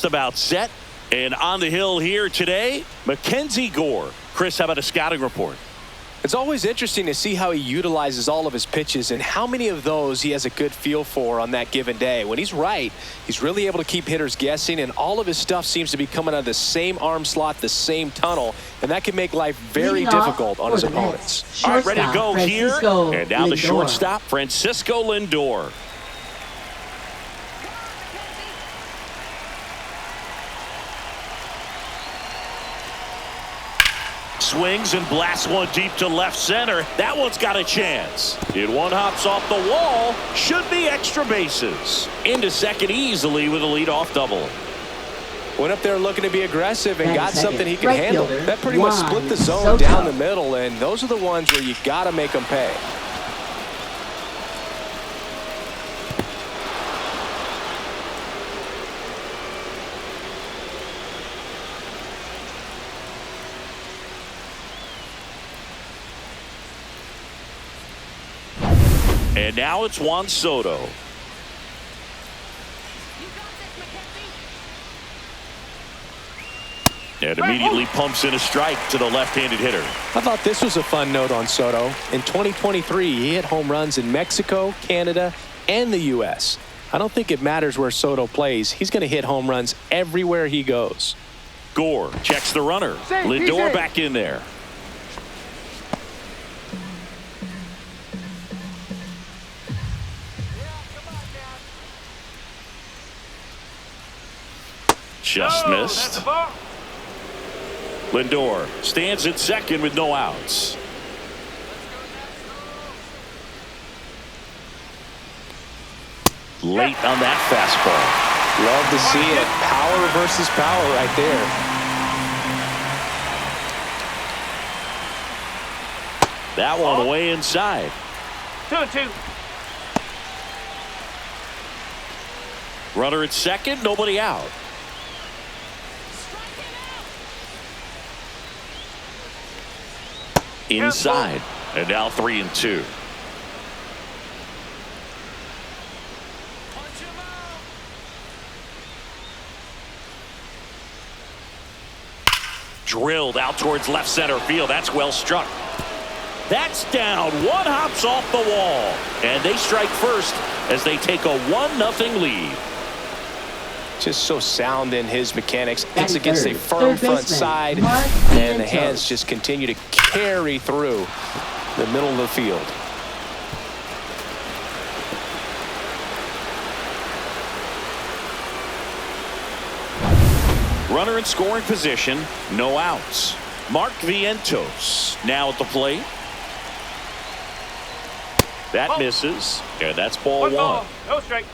just about set. And on the hill here today, Mackenzie Gore. Chris, how about a scouting report? It's always interesting to see how he utilizes all of his pitches and how many of those he has a good feel for on that given day. When he's right, he's really able to keep hitters guessing, and all of his stuff seems to be coming out of the same arm slot, the same tunnel, and that can make life very difficult on his opponents. All right, ready to go here. And now the shortstop, Francisco Lindor. Swings and blasts one deep to left center. That one's got a chance. One hops off the wall. Should be extra bases. Into second easily with a leadoff double. Went up there looking to be aggressive and got something he can handle. That pretty much split the zone down the middle, and those are the ones where you got to make them pay. And now it's Juan Soto. And immediately pumps in a strike to the left-handed hitter. I thought this was a fun note on Soto. In 2023, he hit home runs in Mexico, Canada, and the U.S. I don't think it matters where Soto plays. He's going to hit home runs everywhere he goes. Gore checks the runner. Lindor back in there. Just missed. Lindor stands at second with no outs. Late on that fastball. Love to see it. Power versus power right there. That one way inside. 2-2. Runner at second, nobody out. Inside, and now 3-2. Drilled out towards left center field. That's well struck. That's down. One hops off the wall, and they strike first as they take a 1-0 lead. Just so sound in his mechanics. It's against a firm front side, and the hands just continue to carry through the middle of the field. Runner in scoring position, no outs. Mark Vientos now at the plate. That misses, and that's ball one. No strike.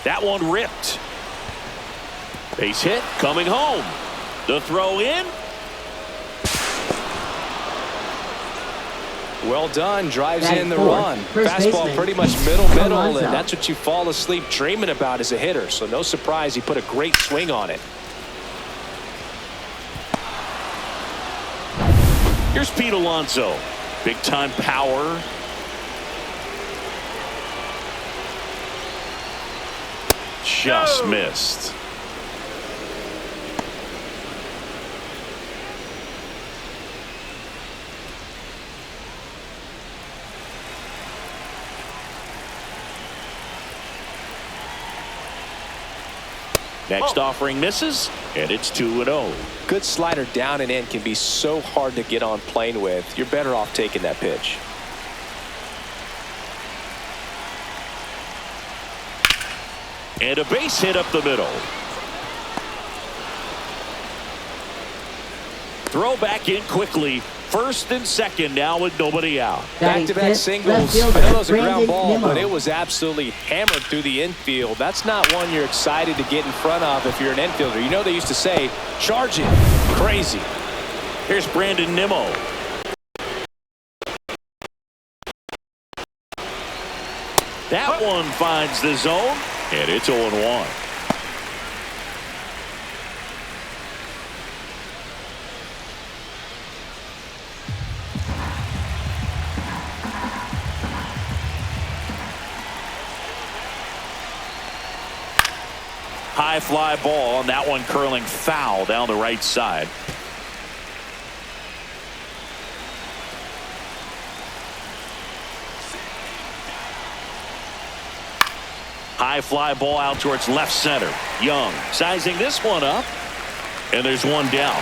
That one ripped. Base hit, coming home. The throw in. Well done. Drives in the run. Fastball pretty much middle, and that's what you fall asleep dreaming about as a hitter. So no surprise he put a great swing on it. Here's Pete Alonso. Big time power. Just missed. Next offering misses, and it's 2-0. Good slider down and in can be so hard to get on plane with. You're better off taking that pitch. And a base hit up the middle. Throw back in quickly. First and second now with nobody out. Back-to-back singles. I know it was a ground ball, but it was absolutely hammered through the infield. That's not one you're excited to get in front of if you're an infielder. You know they used to say, charge it. Crazy. Here's Brandon Nimmo. That one finds the zone, and it's 0-1. High fly ball, and that one curling foul down the right side. High fly ball out towards left center. Young sizing this one up, and there's one down.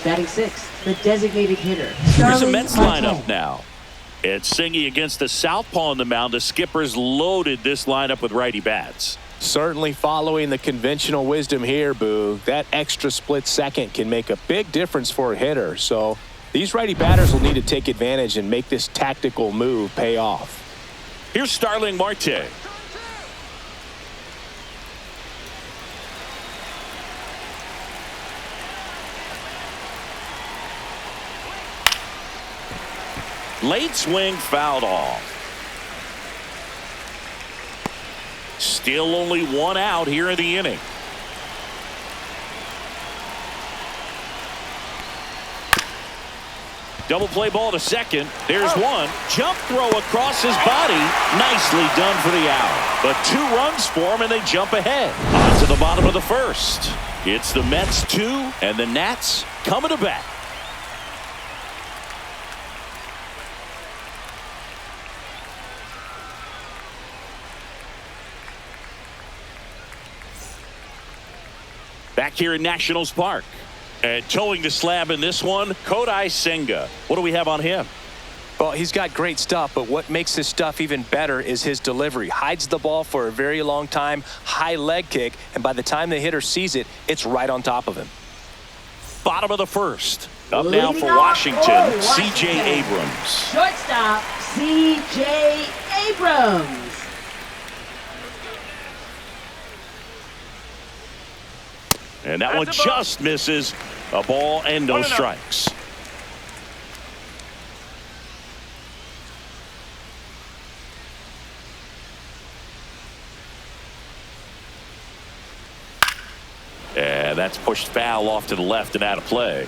Batting sixth, the designated hitter. Here's a Mets lineup now. It's Singy against the southpaw on the mound. The Skippers loaded this lineup with righty bats. Certainly following the conventional wisdom here, Boo. That extra split second can make a big difference for a hitter. So these righty batters will need to take advantage and make this tactical move pay off. Here's Starling Marte. Late swing fouled off. Still only one out here in the inning. Double play ball to second. There's one. Jump throw across his body. Nicely done for the out. But 2 runs for him, and they jump ahead. On to the bottom of the first. It's the Mets 2 and the Nats coming to bat. Back here in Nationals Park. And towing the slab in this one, Kodai Senga. What do we have on him? Well, he's got great stuff, but what makes his stuff even better is his delivery. Hides the ball for a very long time, high leg kick, and by the time the hitter sees it, it's right on top of him. Bottom of the first. Up now for Washington, C.J. Abrams. Shortstop, C.J. Abrams. And that one just misses. A ball and no strikes. And that's pushed foul off to the left and out of play.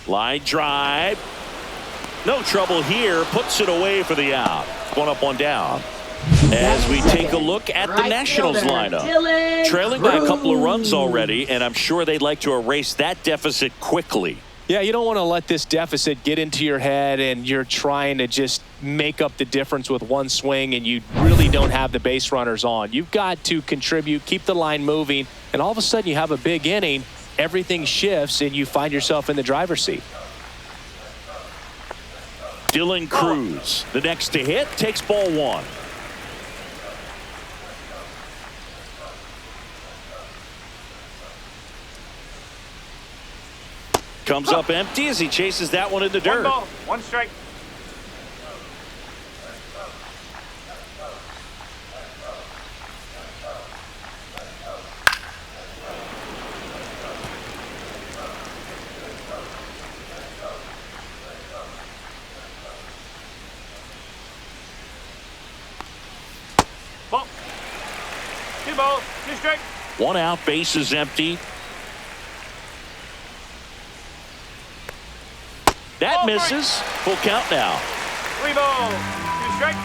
Line drive. No trouble here. Puts it away for the out. One up, one down. As we take a look at the Nationals lineup. Trailing by a couple of runs already, and I'm sure they'd like to erase that deficit quickly. Yeah, you don't want to let this deficit get into your head and you're trying to just make up the difference with one swing and you really don't have the base runners on. You've got to contribute, keep the line moving, and all of a sudden you have a big inning. Everything shifts and you find yourself in the driver's seat. Dylan Cruz, the next to hit, takes ball 1. Comes up empty as he chases that one in the dirt. 1 ball, 1 strike. Ball. 2 balls, 2 strike. 1 out, base is empty. That misses. Full count now. 3 balls, 2 strike.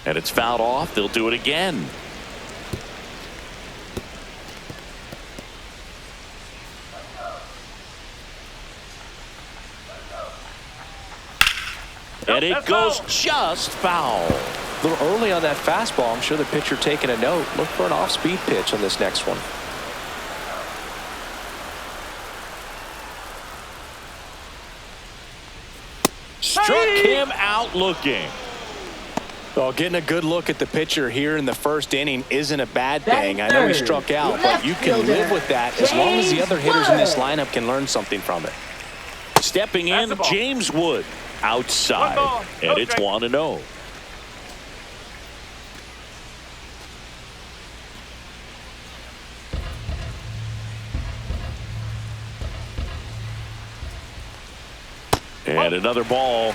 And it's fouled off. They'll do it again. And it goes just foul. A little early on that fastball. I'm sure the pitcher taking a note. Look for an off-speed pitch on this next one. Struck him out looking. Well, getting a good look at the pitcher here in the first inning isn't a bad thing. I know he struck out, but you can live with that as long as the other hitters in this lineup can learn something from it. Stepping in, James Wood outside. And it's 1-0. And another ball.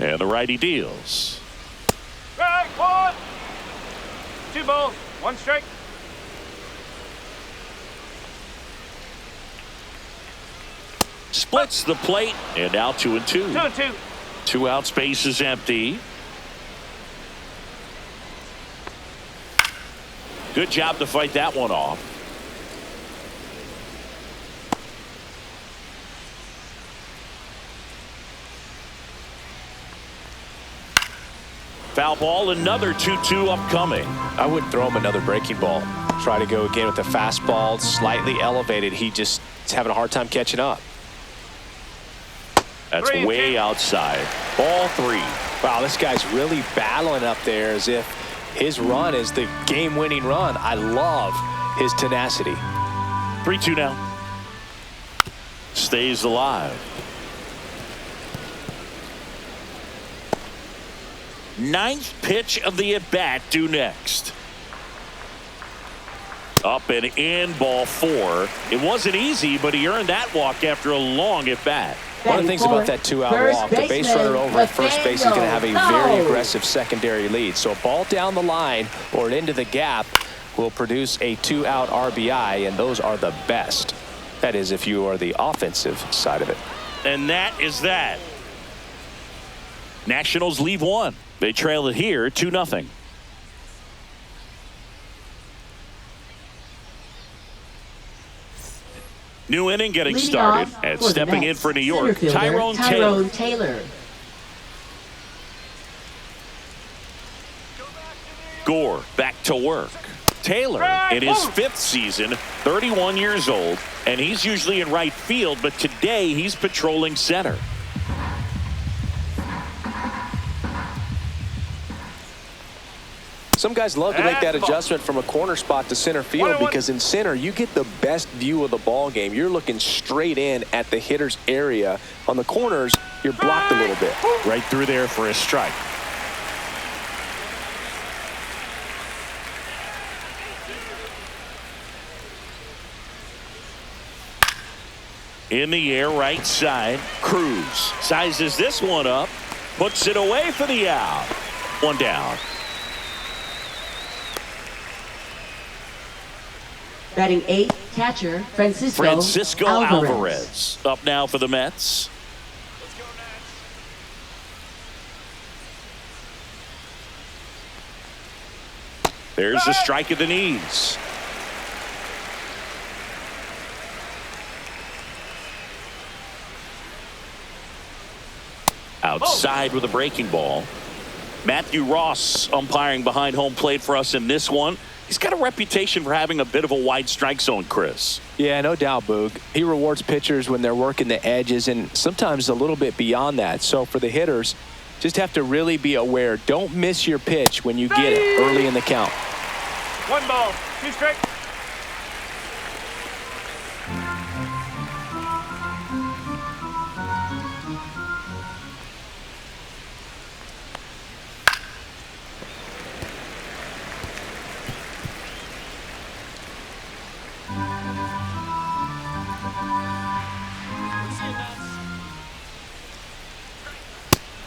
And the righty deals. Strike one. 2 balls, 1 strike. Splits the plate, and now 2-2. 2-2. 2 outs, base is empty. Good job to fight that one off. Foul ball, another 2-2 upcoming. I wouldn't throw him another breaking ball. Try to go again with the fastball, slightly elevated. He just is having a hard time catching up. That's way outside. Ball 3. Wow, this guy's really battling up there as if his run is the game-winning run. I love his tenacity. 3-2 now. Stays alive. Ninth pitch of the at-bat due next. Up and in, ball 4. It wasn't easy, but he earned that walk after a long at-bat. One of the things about that 2-out walk, the base runner over at first base is going to have a very aggressive secondary lead. So a ball down the line or into the gap will produce a 2-out RBI, and those are the best. That is, if you are the offensive side of it. And that is that. Nationals leave 1. They trail it here 2-0. New inning getting Leading started, off and for the stepping in Mets, for New York, center fielder, Tyrone Taylor. Taylor. Gore back to work. Taylor in his 5th season, 31 years old, and he's usually in right field, but today he's patrolling center. Some guys love to make that adjustment from a corner spot to center field because in center you get the best view of the ball game. You're looking straight in at the hitter's area. On the corners, you're blocked a little bit. Right through there for a strike. In the air, right side. Cruz sizes this one up, puts it away for the out. 1 down. Batting 8th, catcher Francisco Alvarez up now for the Mets. There's a strike at the knees. Outside with a breaking ball. Matthew Ross umpiring behind home plate for us in this one. He's got a reputation for having a bit of a wide strike zone, Chris. Yeah, no doubt, Boog. He rewards pitchers when they're working the edges and sometimes a little bit beyond that. So for the hitters, just have to really be aware. Don't miss your pitch when you get it early in the count. 1 ball, 2 strikes.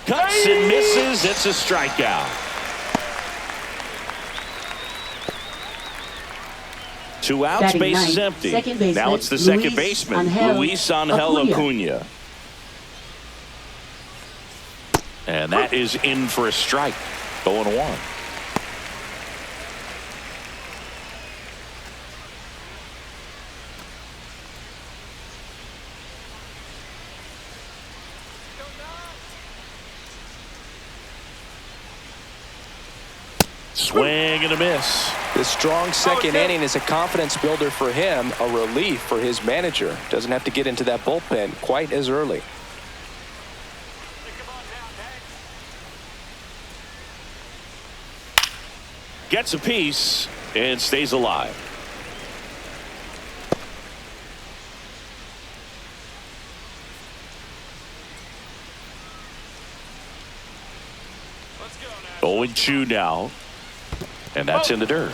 Cuts and misses. It's a strikeout. 2 outs, Batting base is 9th, empty. second baseman, Now it's the second Luis baseman, Angel Luis Angel Acuna. Acuna. And that is in for a strike. 0-1. Swing and a miss. The strong second inning is a confidence builder for him, a relief for his manager. Doesn't have to get into that bullpen quite as early. Gets a piece and stays alive. Let's go now. 0-2 now. And that's in the dirt.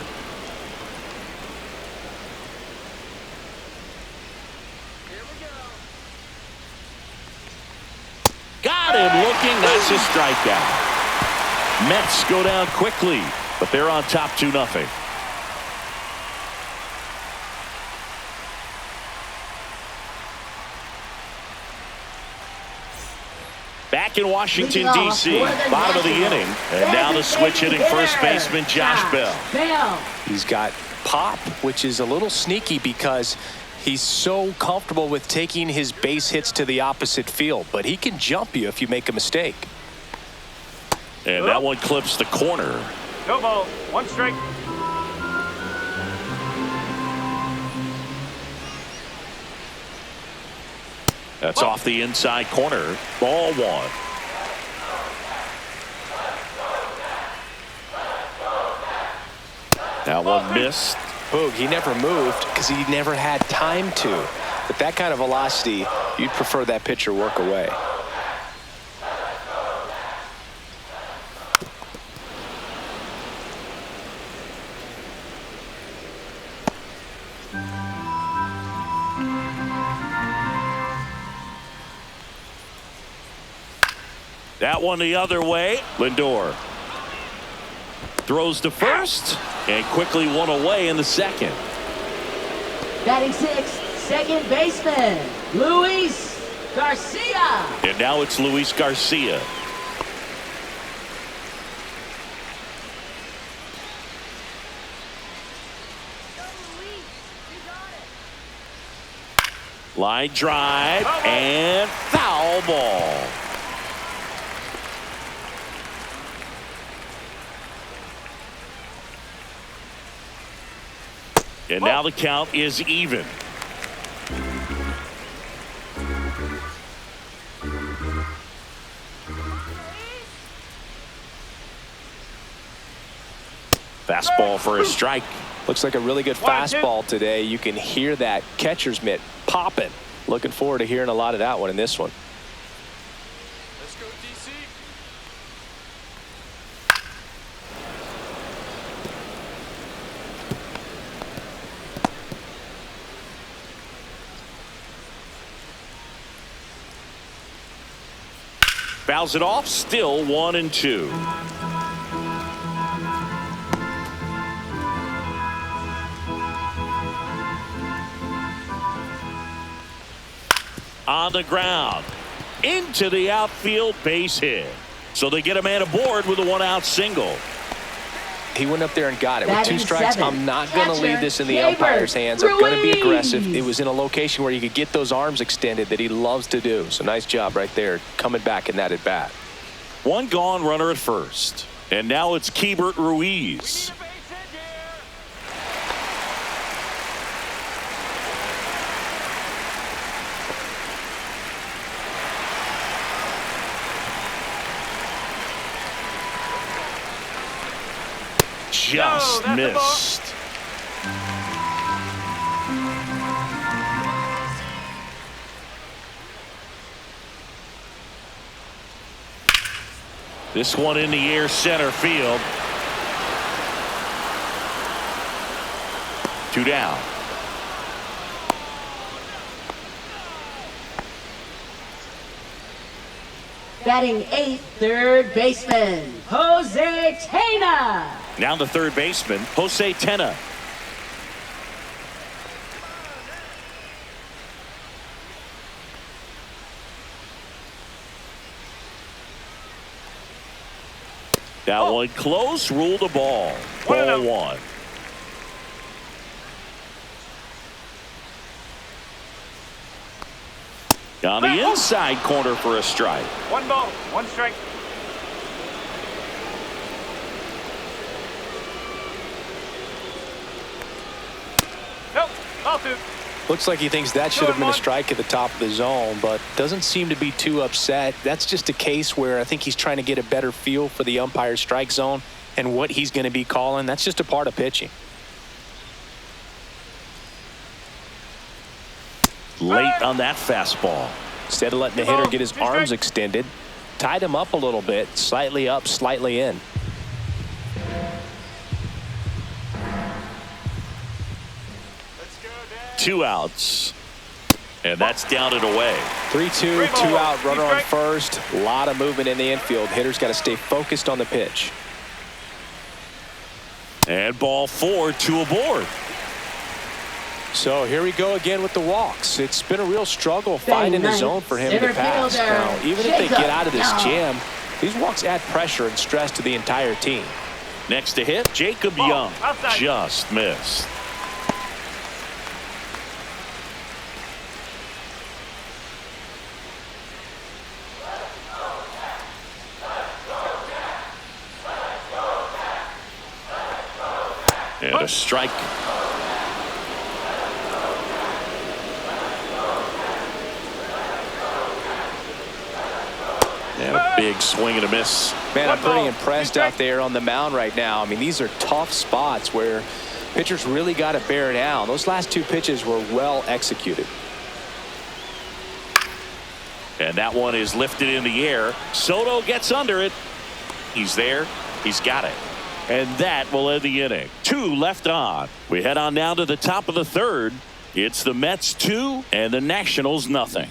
Got him looking. That's a strikeout. Mets go down quickly, but they're on top 2-0. Back in Washington, D.C., bottom of the inning. And now the switch hitting first baseman, Josh Bell. He's got pop, which is a little sneaky because he's so comfortable with taking his base hits to the opposite field. But he can jump you if you make a mistake. And that one clips the corner. No ball. 1 strike. That's off the inside corner. Ball 1. That one missed. Boog, he never moved because he never had time to. With that kind of velocity, you'd prefer that pitcher work away. That one the other way. Lindor throws to first and quickly one away in the second. Batting 6th, second baseman, Luis Garcia. And now it's Luis Garcia. Line drive and foul ball. And now the count is even. Fastball for a strike. Looks like a really good fastball today. You can hear that catcher's mitt popping. Looking forward to hearing a lot of that one in this one. Let's go, DC. Fouls it off. Still 1-2. On the ground, into the outfield, base hit. So they get a man aboard with a 1-out single. He went up there and got it with 2 strikes. I'm not going to leave this in the Catcher, umpire's hands. I'm going to be Ruiz. aggressive. It was in a location where you could get those arms extended that he loves to do. So nice job right there coming back in that at bat. One gone, runner at first. And now it's Keibert Ruiz. Just missed. This one in the air, center field. 2 down. Batting 8th, third baseman, Jose Tena. Now the third baseman, Jose Tena. That one close, rule the ball. Ball 1. On the inside corner for a strike. 1 ball, 1 strike. Nope, ball 2. Looks like he thinks that should have been a strike at the top of the zone, but doesn't seem to be too upset. That's just a case where I think he's trying to get a better feel for the umpire's strike zone and what he's going to be calling. That's just a part of pitching. Late on that fastball. Instead of letting the hitter get his arms extended, tied him up a little bit, slightly up, slightly in. Two outs. And that's down and away. 3-2, 2-out, runner on first. A lot of movement in the infield. Hitter's got to stay focused on the pitch. And ball 4, 2 aboard. So here we go again with the walks. It's been a real struggle finding the zone for him in the past. Now, even if they get out of this jam, these walks add pressure and stress to the entire team. Next to hit, Jacob Young. Just missed. And a strike. And a big swing and a miss. Man, I'm pretty impressed out there on the mound right now. I mean, these are tough spots where pitchers really got to bear down. Those last 2 pitches were well executed. And that one is lifted in the air. Soto gets under it. He's there. He's got it. And that will end the inning. 2 left on. We head on now to the top of the 3rd. It's the Mets 2 and the Nationals nothing.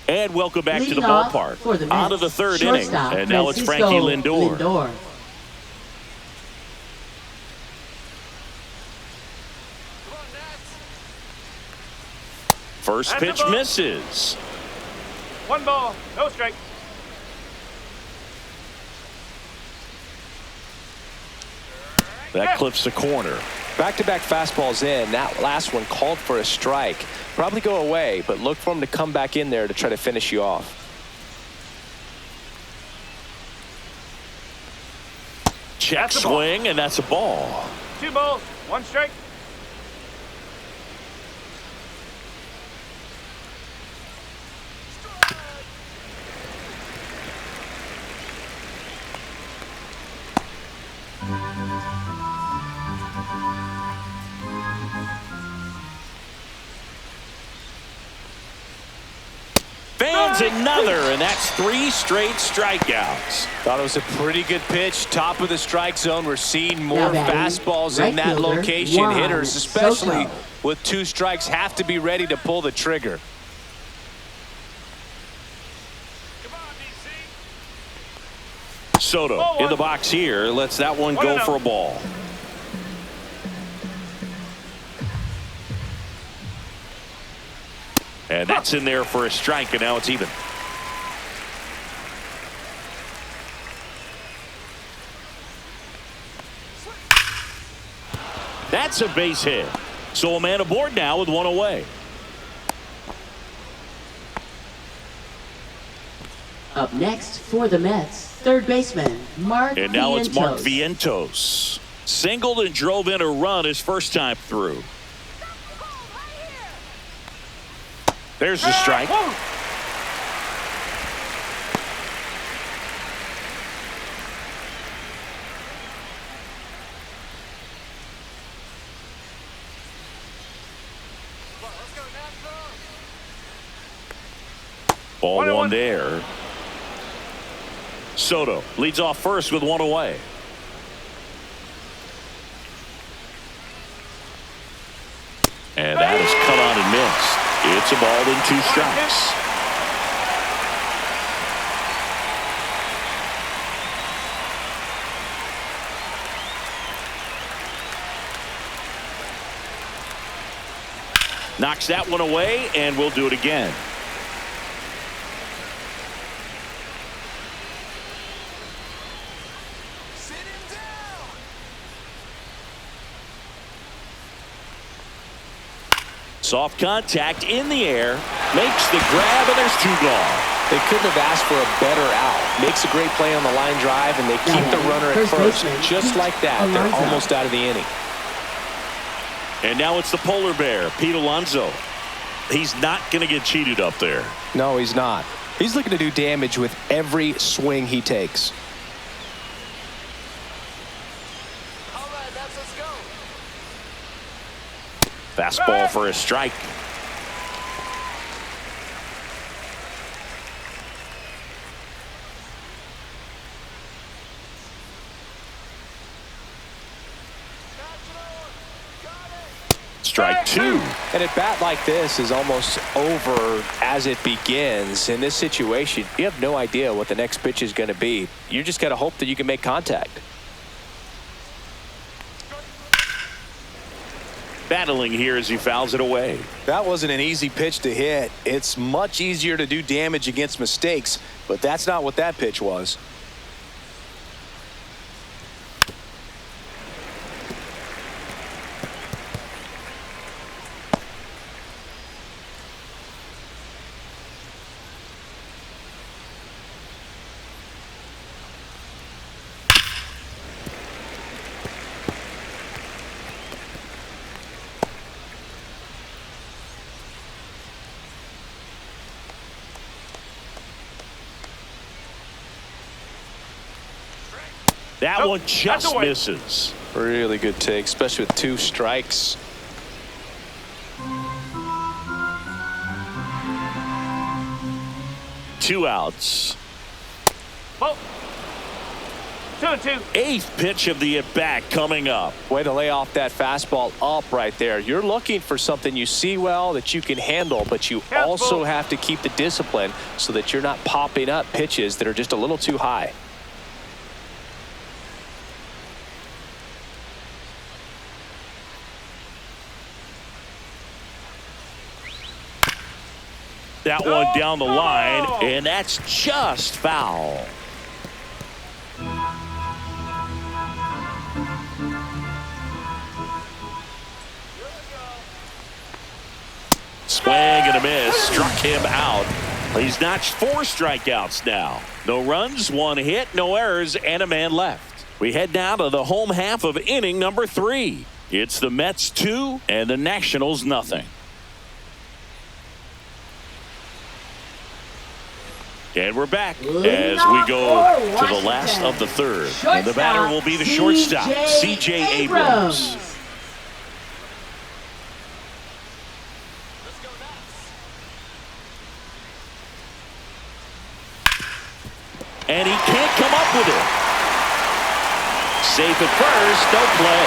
And welcome back to the ballpark. On to the 3rd inning. And now it's Frankie Lindor. First pitch misses. 1 ball, no strike. That clips the corner. Back-to-back fastballs in. That last one called for a strike. Probably go away, but look for him to come back in there to try to finish you off. Check swing, and that's a ball. 2 balls, 1 strike. Fans another, and that's 3 straight strikeouts. Thought it was a pretty good pitch. Top of the strike zone. We're seeing more fastballs in that location. Hitters, especially with 2 strikes, have to be ready to pull the trigger. Soto in the box here. Lets that one go for a ball. And that's in there for a strike, and now it's even. That's a base hit. So a man aboard now with 1 away. Up next for the Mets, 3rd baseman, Mark And now it's Mark Vientos. Singled and drove in a run his first time through. There's the strike. Ball 1 there. Soto leads off first with 1 away. And that is cut on and missed. It's a ball and 2 strikes. Knocks that one away, and we'll do it again. Soft contact in the air, makes the grab, and there's 2 gone. They couldn't have asked for a better out. Makes a great play on the line drive, and they keep the runner at first. Just like that, they're almost out of the inning. And now it's the polar bear, Pete Alonso. He's not going to get cheated up there. No, he's not. He's looking to do damage with every swing he takes. Fastball for a strike. Strike two. And at bat like this is almost over as it begins. In this situation, you have no idea what the next pitch is going to be. You just got to hope that you can make contact. Battling here as he fouls it away. That wasn't an easy pitch to hit. It's much easier to do damage against mistakes, but that's not what that pitch was. That one just misses. Really good take, especially with 2 strikes. Two outs. Ball. 2-2. 8th pitch of the at-bat coming up. Way to lay off that fastball up right there. You're looking for something you see well that you can handle, but you also have to keep the discipline so that you're not popping up pitches that are just a little too high. That one down the line, and that's just foul. Swing and a miss, struck him out. He's notched 4 strikeouts now. No runs, 1 hit, no errors, and a man left. We head now to the home half of inning number 3. It's the Mets 2 and the Nationals nothing. And we're back as we go to the last of the 3rd. And the batter will be the shortstop, C.J. Abrams. And he can't come up with it. Safe at first, no play.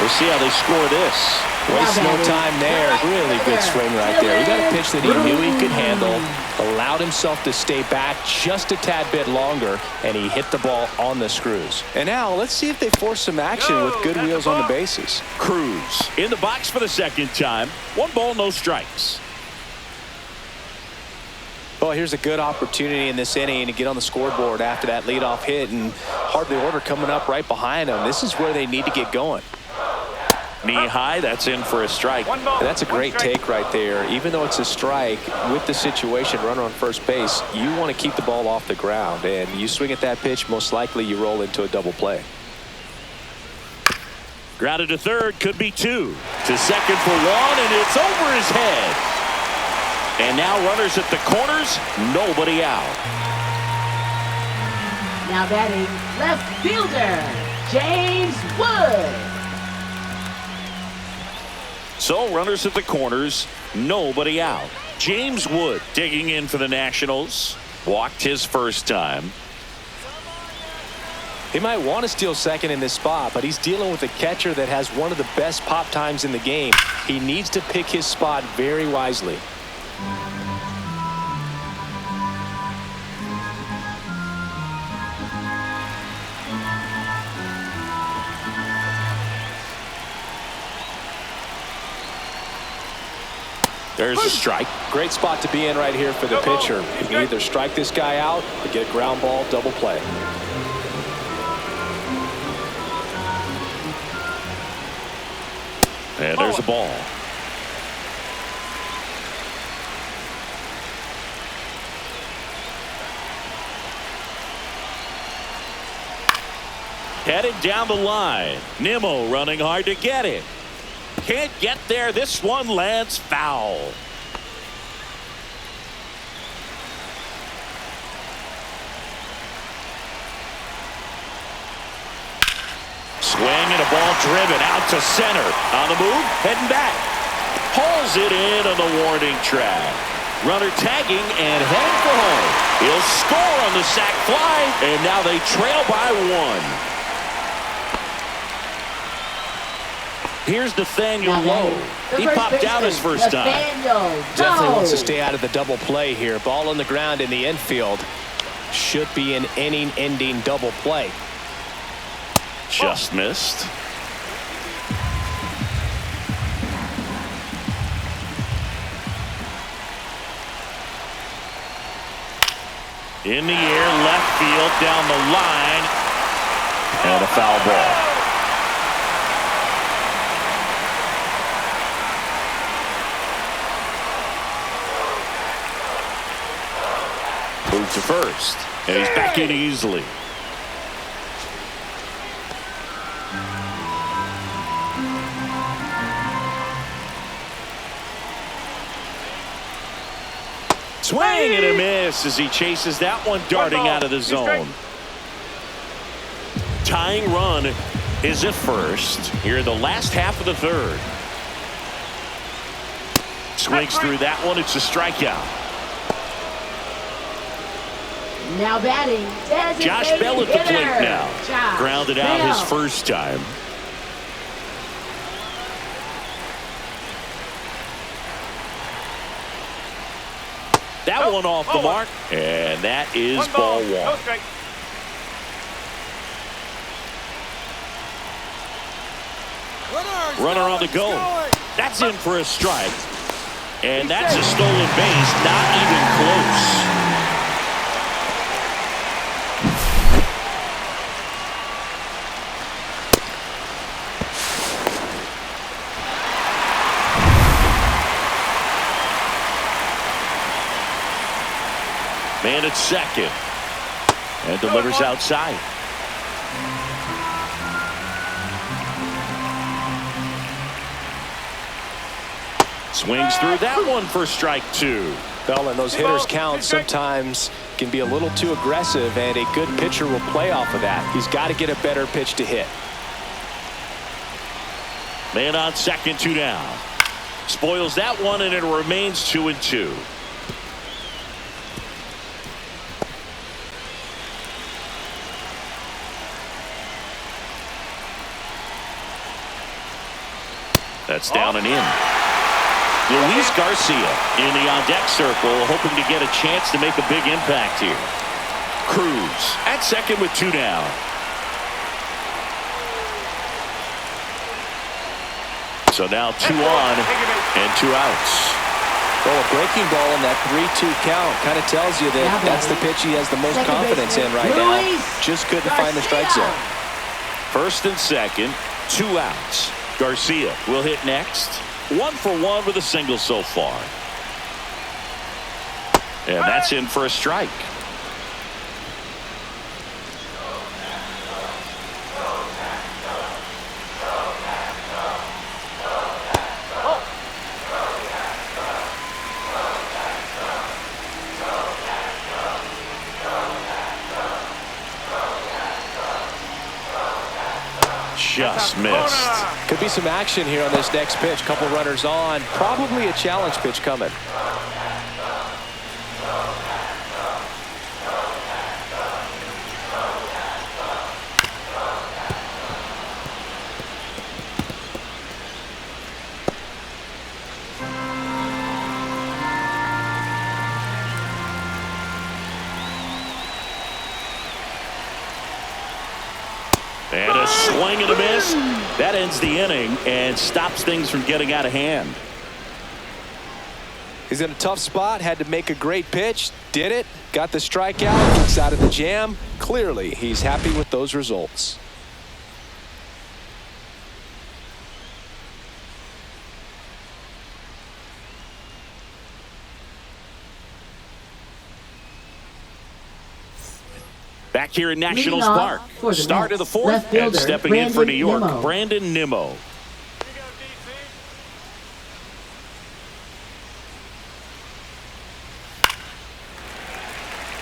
We'll see how they score this. Waste no time there. Really good swing right there. He got a pitch that he knew he could handle, allowed himself to stay back just a tad bit longer, and he hit the ball on the screws. And now let's see if they force some action with good wheels on the bases. Cruz in the box for the 2nd time. 1 ball, no strikes. Well, here's a good opportunity in this inning to get on the scoreboard after that leadoff hit, and hardly order coming up right behind them. This is where they need to get going. Knee high, that's in for a strike. That's a great take right there. Even though it's a strike, with the situation, runner on first base, you want to keep the ball off the ground, and you swing at that pitch, most likely you roll into a double play. Grounded to 3rd, could be 2. To 2nd for 1, and it's over his head. And now runners at the corners, nobody out. Now batting left fielder, James Wood. So runners at the corners, nobody out. James Wood digging in for the Nationals. Walked his first time. He might want to steal second in this spot, but he's dealing with a catcher that has one of the best pop times in the game. He needs to pick his spot very wisely. There's a strike. Great spot to be in right here for the pitcher. You can either strike this guy out or get a ground ball, double play. And there's a ball. Headed down the line. Nimmo running hard to get it. Can't get there. This one lands foul. Swing and a ball driven out to center. On the move, heading back. Hauls it in on the warning track. Runner tagging and heading for home. He'll score on the sac fly, and now they trail by 1. Here's Nathaniel Now Lowe. the He first popped out his baseman, first time. Nathaniel Definitely Lowe. wants to stay out of the double play here. Ball on the ground in the infield. Should be an inning-ending double play. Just missed. In the air, left field, down the line, and a foul ball. Move to first, and he's back in easily. Swing and a miss as he chases that one darting out of the zone. Tying run is at first here in the last half of the third. Swings through that one. It's a strikeout. Now batting, Josh Bell at the plate now. Grounded out his first time. That one off the mark, and that is ball one. No strike. Runner on the go. That's in for a strike. And that's a stolen base, not even close. Man at second. And delivers outside. Swings through that one for strike two. Well, and those hitters count sometimes can be a little too aggressive, and a good pitcher will play off of that. He's got to get a better pitch to hit. Man on second, 2 down. Spoils that one, and it remains 2-2. That's down and in. Luis Garcia in the on-deck circle, hoping to get a chance to make a big impact here. Cruz at second with 2 down. So now 2 on and 2 outs. Well, a breaking ball in that 3-2 count kind of tells you that that's the pitch he has the most confidence in right now. Just couldn't find the strike zone. First and second, 2 outs. Garcia will hit next. 1 for 1 with a single so far. And that's in for a strike. Just missed. Could be some action here on this next pitch. Couple runners on. Probably a challenge pitch coming. And a swing and a miss. That ends the inning and stops things from getting out of hand. He's in a tough spot. Had to make a great pitch. Did it. Got the strikeout. Gets out of the jam. Clearly, he's happy with those results. Back here in Nationals Leading Park. off for the Start of the Mets, fourth, left and fielder, stepping in for New York, Nimmo. Brandon Nimmo.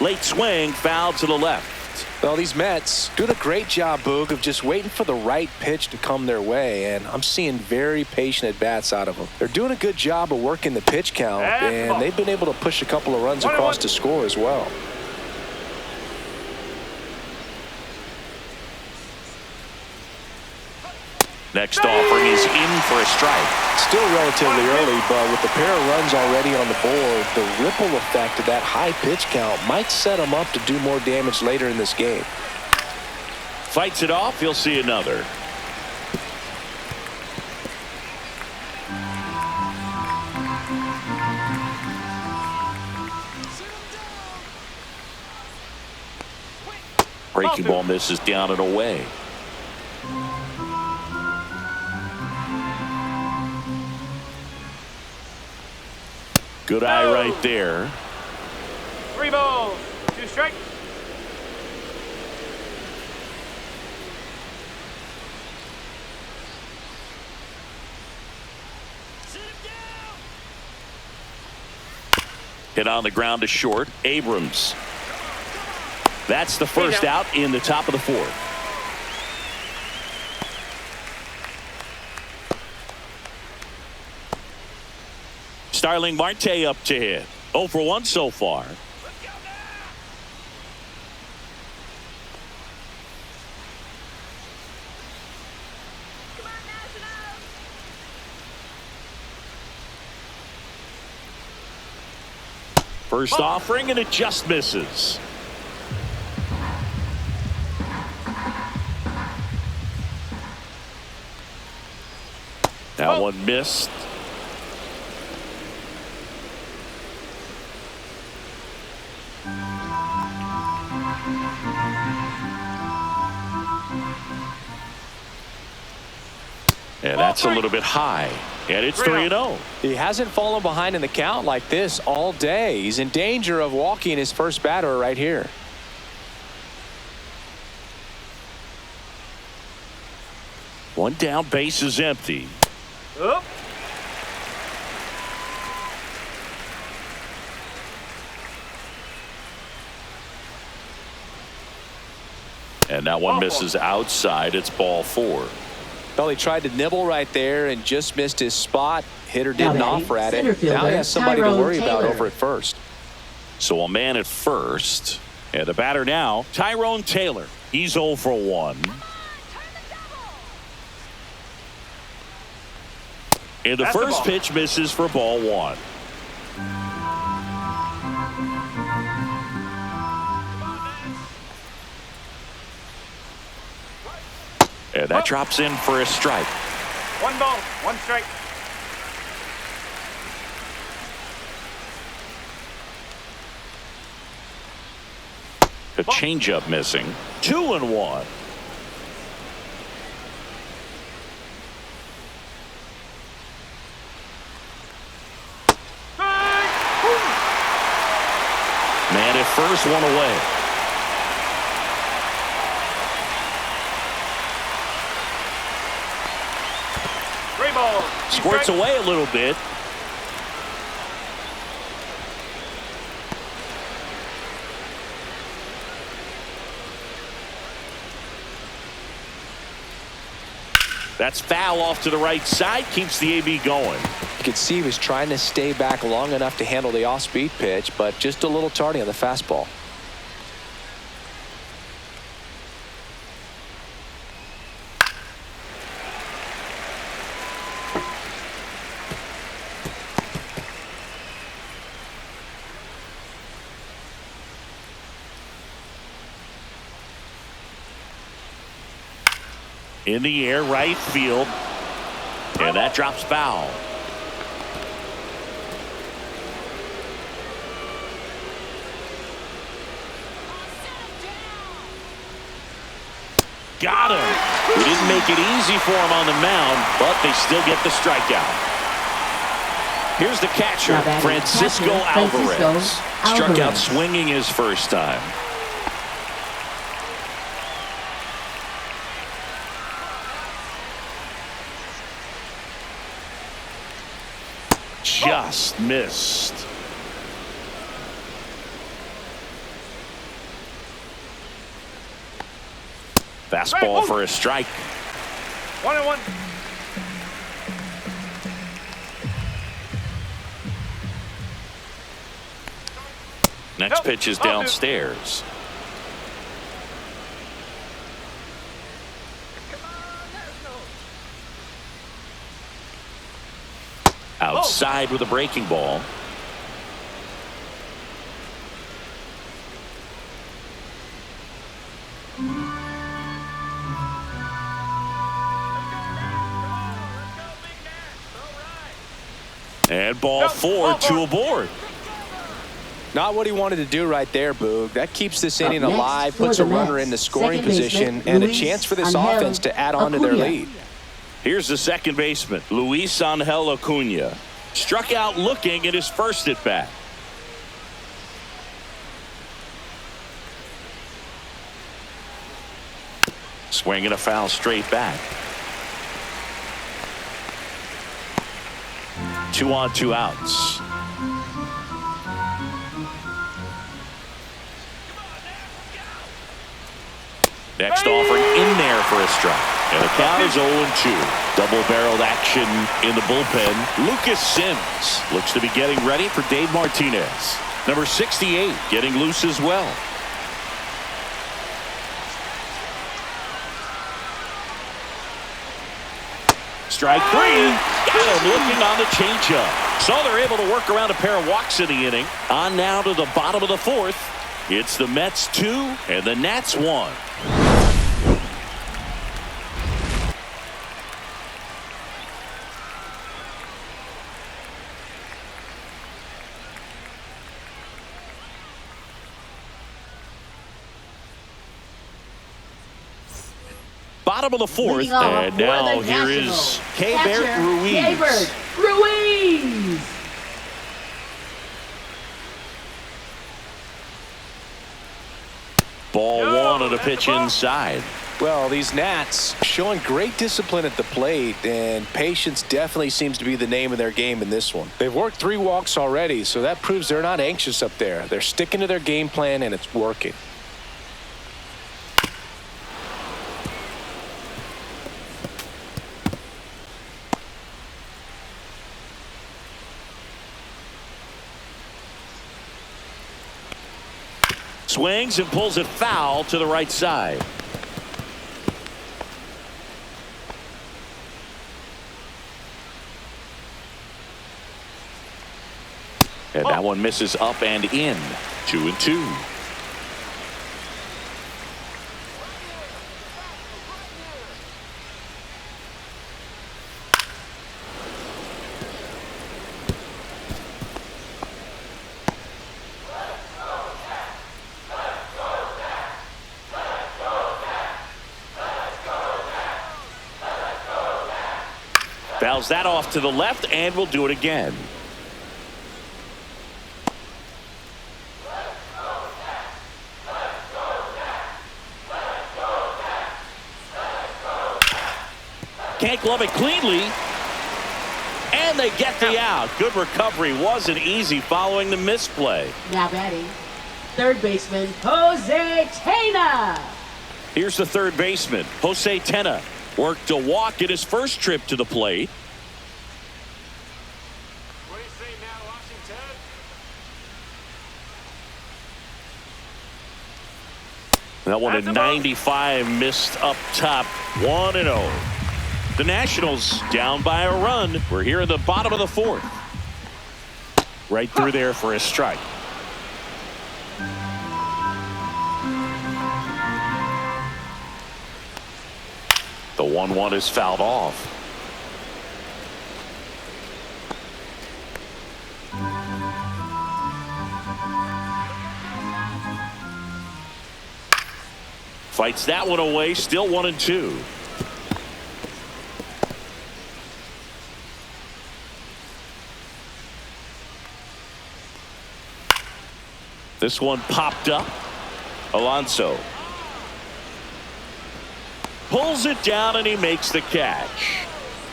Late swing, foul to the left. Well, these Mets doing a great job, Boog, of just waiting for the right pitch to come their way, and I'm seeing very patient at-bats out of them. They're doing a good job of working the pitch count, and they've been able to push a couple of runs across to score as well. Next offering is in for a strike. Still relatively early, but with the pair of runs already on the board, the ripple effect of that high pitch count might set him up to do more damage later in this game. Fights it off. He'll see another. Breaking ball misses down and away. Good eye right there. 3 balls, 2 strikes. Hit on the ground to short. Abrams. That's the first out in the top of the 4th. Starling Marte up to hit. 0 for 1 so far. First offering, and it just misses. That one missed. And that's a little bit high. And it's 3-0. He hasn't fallen behind in the count like this all day. He's in danger of walking his first batter right here. One down, base is empty. Up. And that one misses outside. It's ball 4. Well, he tried to nibble right there and just missed his spot. Hitter didn't offer at it. Now he has somebody to worry about over at first. So a man at first. And the batter now, Tyrone Taylor. He's 0 for 1. And the first pitch misses for ball 1. And that drops in for a strike. 1 ball, 1 strike. A changeup missing. 2-1. Man at first, 1 away. Squirts away a little bit. That's foul off to the right side. Keeps the AB going. You could see he was trying to stay back long enough to handle the off-speed pitch, but just a little tardy on the fastball. In the air, right field. And that drops foul. Got him. He didn't make it easy for him on the mound, but they still get the strikeout. Here's the catcher, Francisco Alvarez. Struck out swinging his first time. Just missed. Fastball for a strike. 1-1. Next pitch is downstairs. outside with a breaking ball. And ball 4, 2 aboard. Not what he wanted to do right there, Boog. That keeps this inning next alive, for puts the a runner Mets, in the scoring second baseman, position, and a Luis chance for this Angel offense to add on to their Acuna. lead. Here's the second baseman, Luis Angel Acuna. Struck out looking at his first at bat. Swinging a foul straight back. 2 on, 2 outs. Next offering in there for a strike. And the count is 0-2. Double-barreled action in the bullpen. Lucas Sims looks to be getting ready for Dave Martinez. Number 68 getting loose as well. Strike 3. Got him looking on the changeup. So they're able to work around a pair of walks in the inning. On now to the bottom of the 4th. It's the Mets 2 and the Nats 1. Bottom of the 4th, and now here is Keibert Ruiz. Keibert Ruiz. Ball 1 on a pitch inside. Well, these Nats showing great discipline at the plate, and patience definitely seems to be the name of their game in this one. They've worked 3 walks already, so that proves they're not anxious up there. They're sticking to their game plan, and it's working. Swings and pulls it foul to the right side. And that one misses up and in. 2-2. Fouls that off to the left, and we'll do it again. Can't glove it cleanly. And they get the out. Good recovery. Wasn't easy following the misplay. Now batting, third baseman Jose Tena. Here's the third baseman, Jose Tena. Worked a walk in his first trip to the plate. What do you say now, Washington? That one at 95 missed up top. 1-0. The Nationals down by a run. We're here in the bottom of the 4th. Right through there for a strike. The 1-1 is fouled off. Fights that one away. Still 1-2. This one popped up. Alonso pulls it down, and he makes the catch.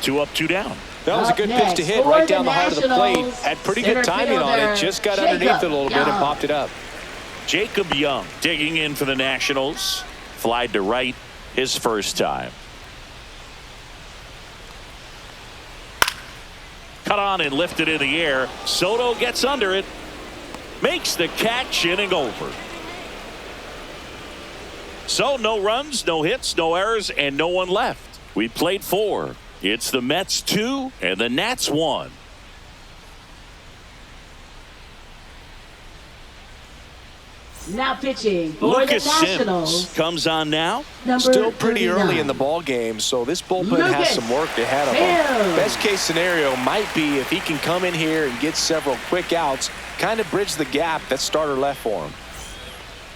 2 up, 2 down. That was a good pitch to hit right down the heart of the plate. Had pretty good timing on it. Just got underneath it a little bit and popped it up. Jacob Young digging in for the Nationals. Flied to right his first time. Cut on and lifted in the air. Soto gets under it. Makes the catch, inning over. So no runs, no hits, no errors, and no one left. We played 4. It's the Mets 2 and the Nats 1. Now pitching for Lucas the Nationals. Sims comes on now. Number Still pretty 39. early in the ball game, so this bullpen has Lucas some work ahead of him. Sims. Best case scenario might be if he can come in here and get several quick outs, kind of bridge the gap that starter left for him.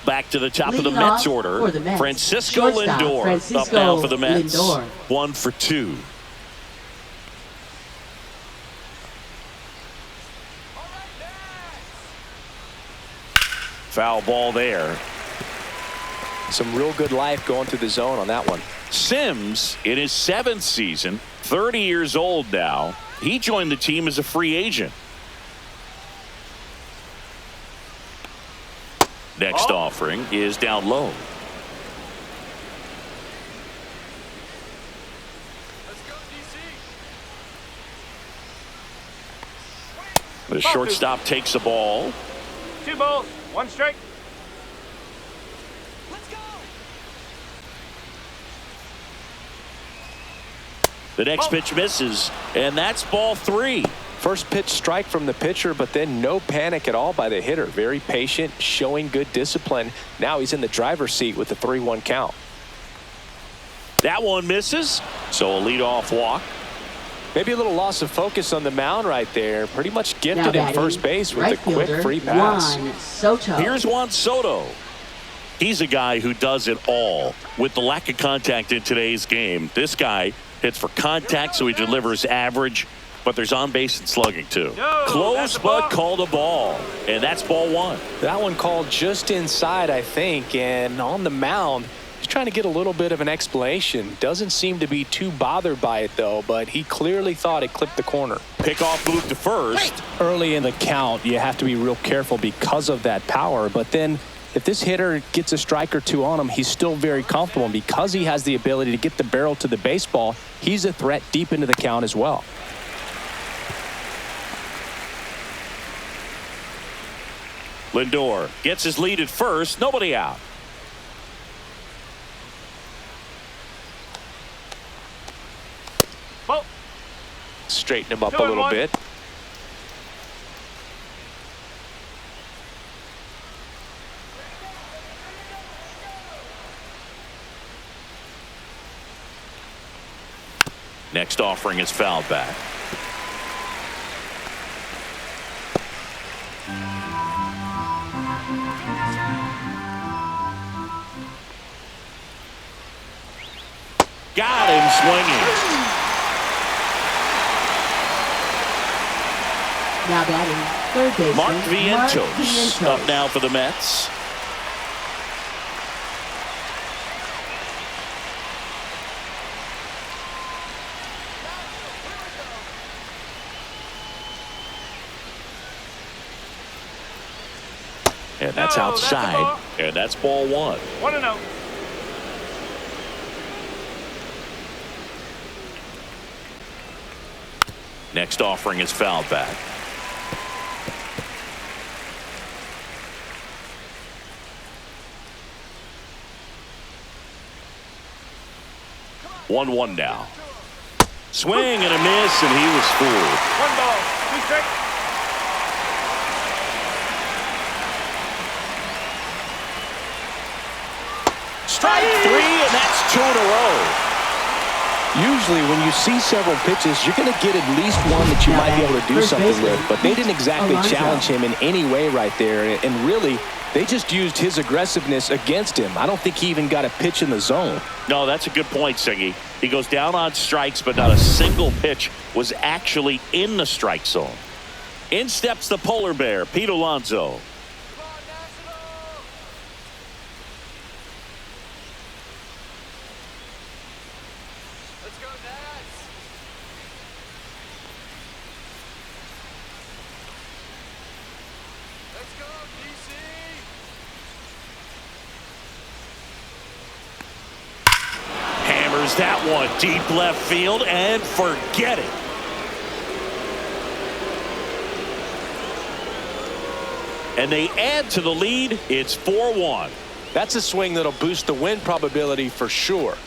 Back to the top of the Leading Mets off order. for the Mets, Francisco shortstop, Lindor Francisco up now for the Mets. Lindor. 1 for 2. Foul ball there. Some real good life going through the zone on that one. Sims in his 7th season, 30 years old now. He joined the team as a free agent. Next offering is down low. The shortstop takes the ball. 2 balls, 1 strike. The next pitch misses, and that's ball 3. First pitch strike from the pitcher, but then no panic at all by the hitter. Very patient, showing good discipline. Now he's in the driver's seat with the 3-1 count. That one misses, so a leadoff walk. Maybe a little loss of focus on the mound right there. Pretty much Now gifted in batting, first base with right a quick fielder, free pass. Juan Soto. Here's Juan Soto. He's a guy who does it all. With the lack of contact in today's game, this guy hits for contact, so he delivers average, but there's on base and slugging too. No, Close, that's a but ball. called a ball, and that's ball 1. That one called just inside, I think, and on the mound, he's trying to get a little bit of an explanation. Doesn't seem to be too bothered by it, though, but he clearly thought it clipped the corner. Pickoff move to first. Early in the count, you have to be real careful because of that power, but then if this hitter gets a strike or two on him, he's still very comfortable. And because he has the ability to get the barrel to the baseball, he's a threat deep into the count as well. Lindor gets his lead at first. Nobody out. Ball. Straighten him up a 2-1. little bit. Next offering is fouled back. Got him swinging. Now batting, third baseman, Mark Vientos Vientos. up now for the Mets. And that's No, that's a outside. ball. And that's ball 1. 1-0. Next offering is fouled back. One now. Swing and a miss, and he was fooled. 1 ball, 2 strike. Strike 3, and that's 2 in a row. Usually when you see several pitches, you're going to get at least one that you might be able to do First something baseman, with. But they didn't exactly Alonso. challenge him in any way right there. And really, they just used his aggressiveness against him. I don't think he even got a pitch in the zone. No, that's a good point, Siggy. He goes down on strikes, but not a single pitch was actually in the strike zone. In steps the polar bear, Pete Alonso. Let's go, Nats. Let's go, DC. Hammers that one deep left field and forget it. And they add to the lead. It's 4-1. That's a swing that'll boost the win probability for sure.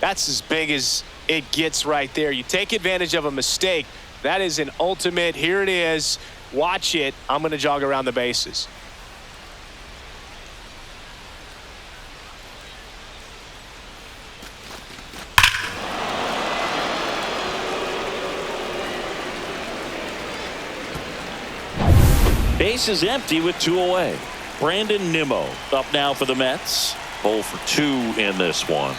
That's as big as it gets right there. You take advantage of a mistake. That is an ultimate. Here it is. Watch it. I'm going to jog around the bases. Base is empty with 2 away. Brandon Nimmo up now for the Mets. 0 for 2 in this one.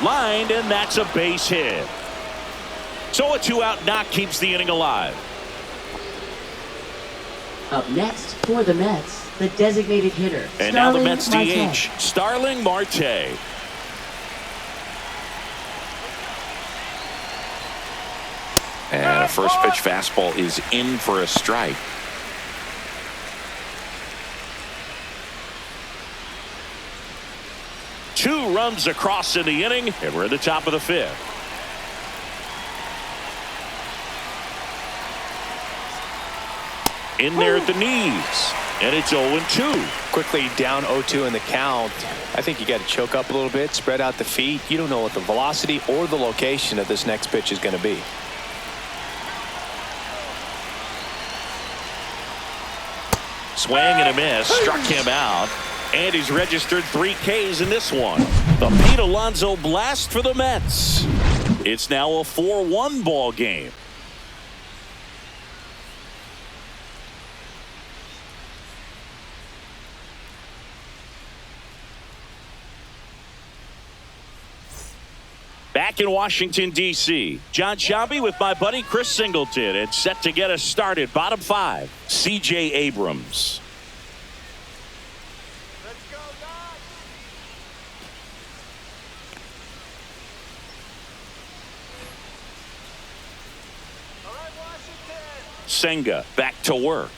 Lined, and that's a base hit. So a 2-out knock keeps the inning alive. Up next for the Mets, the designated hitter. And now the Starling Mets Marte. DH, Starling Marte. And a first pitch fastball is in for a strike. Two runs across in the inning, and we're at the top of the 5th. In there at the knees, and it's 0-2. Quickly down 0-2 in the count. I think you got to choke up a little bit, spread out the feet. You don't know what the velocity or the location of this next pitch is going to be. Swing and a miss, struck him out, and he's registered 3 Ks in this one. The Pete Alonso blast for the Mets. It's now a 4-1 ball game. Back in Washington, D.C., John Shabby with my buddy Chris Singleton, and set to get us started. Bottom 5, C.J. Abrams. Let's go, guys. All right, Washington. Senga back to work.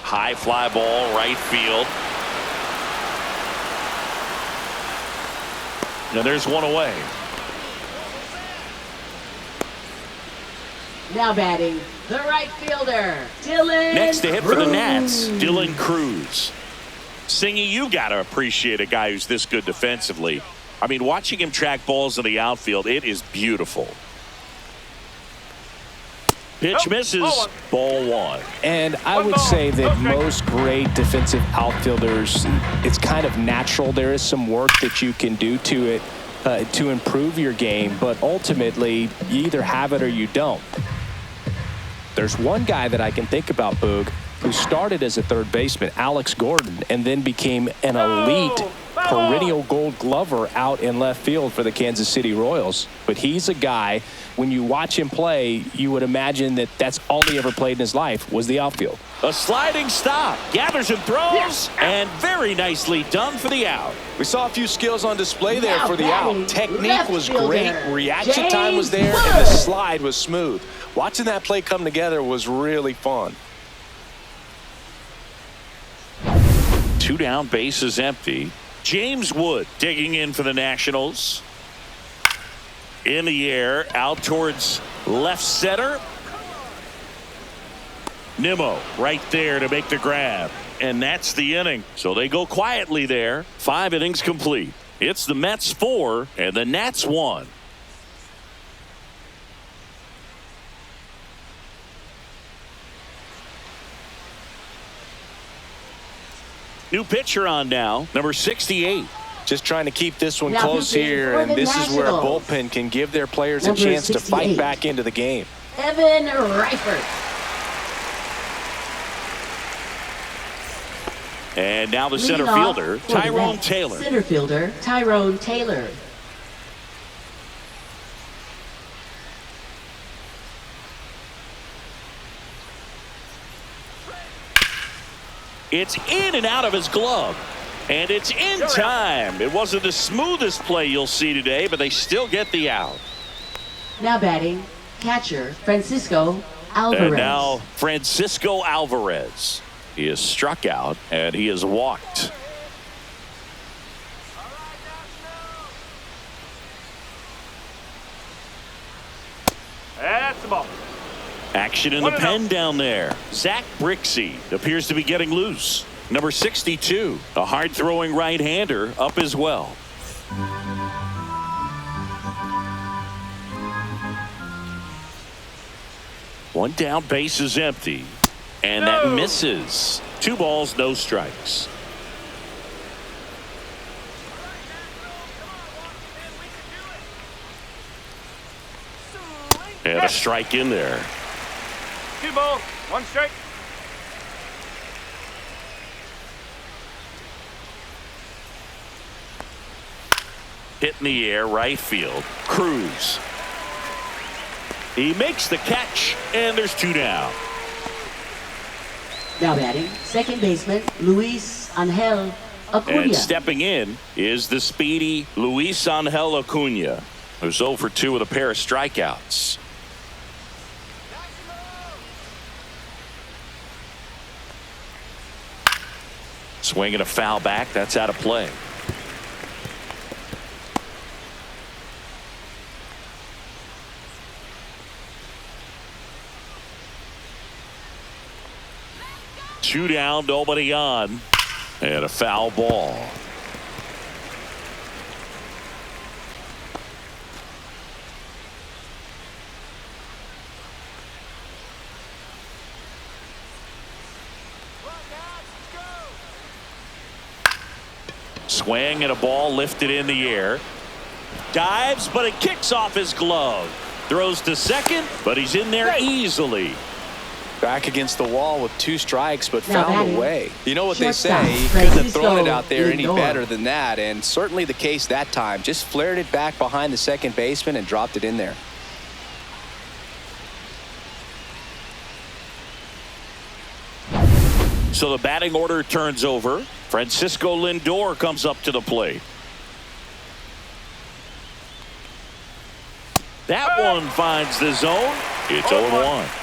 High fly ball, right field. Now there's one away. Now batting, the right fielder, Dylan Next to hit for the Cruz. Nats, Dylan Cruz. Singy, you got to appreciate a guy who's this good defensively. I mean, watching him track balls in the outfield, it is beautiful. Pitch misses, ball 1. And I would say that most great defensive outfielders, it's kind of natural. There is some work that you can do to it to improve your game, but ultimately you either have it or you don't. There's one guy that I can think about, Boog, who started as a third baseman, Alex Gordon, and then became an elite perennial Gold Glover out in left field for the Kansas City Royals. But he's a guy, when you watch him play, you would imagine that that's all he ever played in his life was the outfield. A sliding stop, gathers and throws, and very nicely done for the out. We saw a few skills on display there Now for the batting, out. Technique left was fielder, great, reaction time was there, James and the Wood. slide was smooth. Watching that play come together was really fun. 2 down, base is empty. James Wood digging in for the Nationals. In the air, out towards left center. Nimmo right there to make the grab. And that's the inning. So they go quietly there. 5 innings complete. It's the Mets 4 and the Nats 1. New pitcher on now, number 68. Just trying to keep this one Now close pitching here, for and the this is where a Nationals. bullpen can give their players Number a chance to fight 68. back into the game. Evan Reifert. And now the center Leading off fielder, for the Tyrone Mets, Taylor. Center fielder, Tyrone Taylor. It's in and out of his glove. And it's in time. It wasn't the smoothest play you'll see today, but they still get the out. Now batting, catcher, Francisco Alvarez. And now Francisco Alvarez. He is struck out and he is walked. That's the ball. Action in the pen down there. Zach Brixey appears to be getting loose. Number 62, a hard-throwing right-hander, up as well. One down, base is empty. And that misses. 2 balls, no strikes. And a strike in there. 2 balls, 1 strike. Hit in the air, right field. Cruz. He makes the catch, and there's 2 down. Now batting, second baseman, Luis Angel Acuna. And stepping in is the speedy Luis Angel Acuna, who's 0 for 2 with a pair of strikeouts. Swinging a foul back. That's out of play. Two down, nobody on. And a foul ball. Swing and a ball lifted in the air. Dives, but it kicks off his glove. Throws to second, but he's in there easily. Back against the wall with 2 strikes, but Now found batting, a way. You know what they shortstop, say, he couldn't have Francisco thrown it out there any Lindor. better than that, and certainly the case that time. Just flared it back behind the second baseman and dropped it in there. So the batting order turns over. Francisco Lindor comes up to the plate. That one finds the zone. It's 0-1.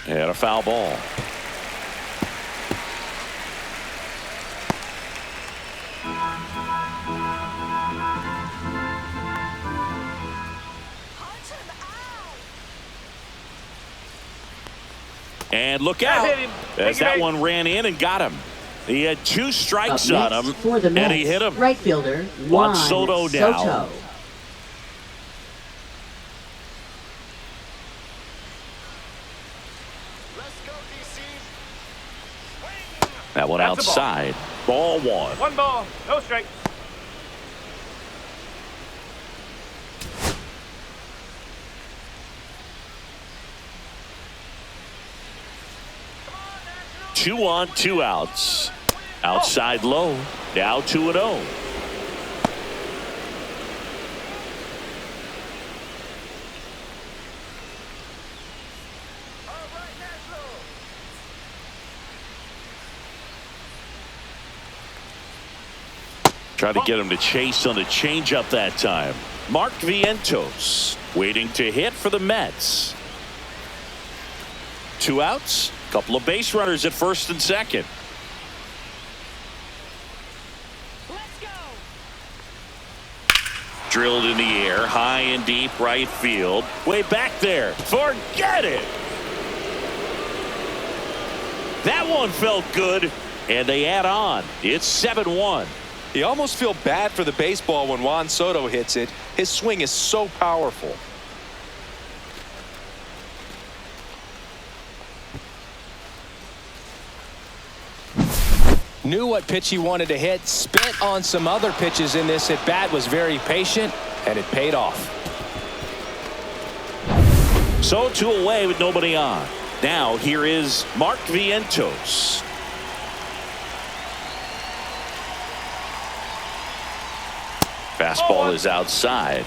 And a foul ball. And look out, hit him. as Take it that out. one ran in and got him. He had 2 strikes Up on next him, for the and Mets, he hit him. right fielder, Juan Juan Soto now. Soto. Let's go, DC. Swing. That one That's a ball. outside. Ball 1. 1 ball, no strike. Two on, 2 outs. Outside low. Now 2-0. Tried to get him to chase on the changeup that time. Mark Vientos waiting to hit for the Mets. 2 outs. Couple of base runners at first and second. Let's go. Drilled in the air, high and deep right field. Way back there. Forget it. That one felt good, and they add on. It's 7-1. You almost feel bad for the baseball when Juan Soto hits it. His swing is so powerful. Knew what pitch he wanted to hit, spent on some other pitches in this at bat, was very patient, and it paid off. So 2 away with nobody on. Now here is Mark Vientos. Fastball is outside.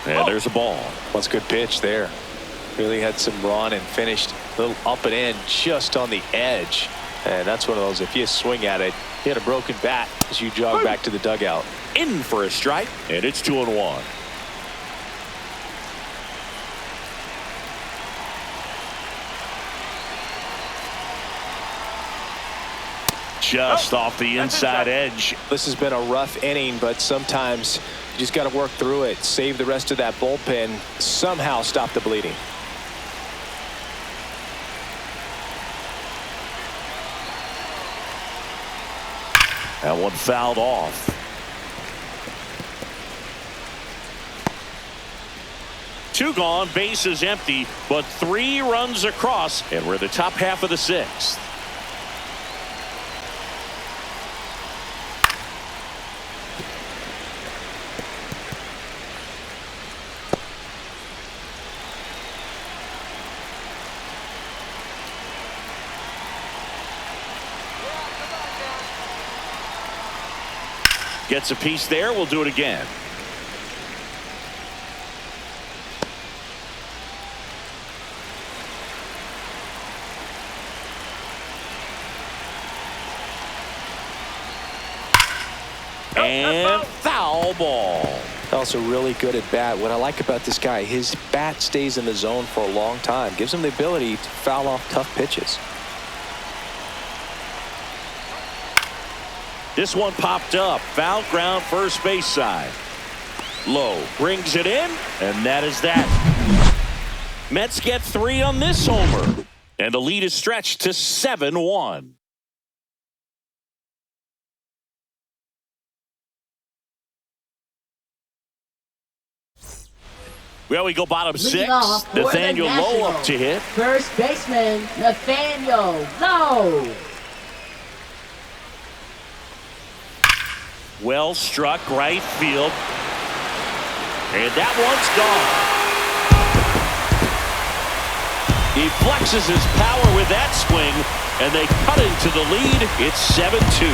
And there's a ball. That's a good pitch there. Really had some run and finished a little up and in just on the edge. And that's one of those, if you swing at it, you had a broken bat as you jog back to the dugout. In for a strike, and it's 2-1. Just off the inside edge. This has been a rough inning, but sometimes you just got to work through it, save the rest of that bullpen, somehow stop the bleeding. That one fouled off. Two gone, bases empty, but 3 runs across, and we're the top half of the 6th. Gets a piece there. We'll do it again. And foul ball. Also really good at bat. What I like about this guy, his bat stays in the zone for a long time. Gives him the ability to foul off tough pitches. This one popped up. Foul ground, first base side. Low brings it in, and that is that. Mets get 3 on this homer, and the lead is stretched to 7-1. Well, we go bottom 6. Nathaniel Lowe up to hit. First baseman, Nathaniel Lowe. Well struck right field. And that one's gone. He flexes his power with that swing, and they cut into the lead. It's 7-2.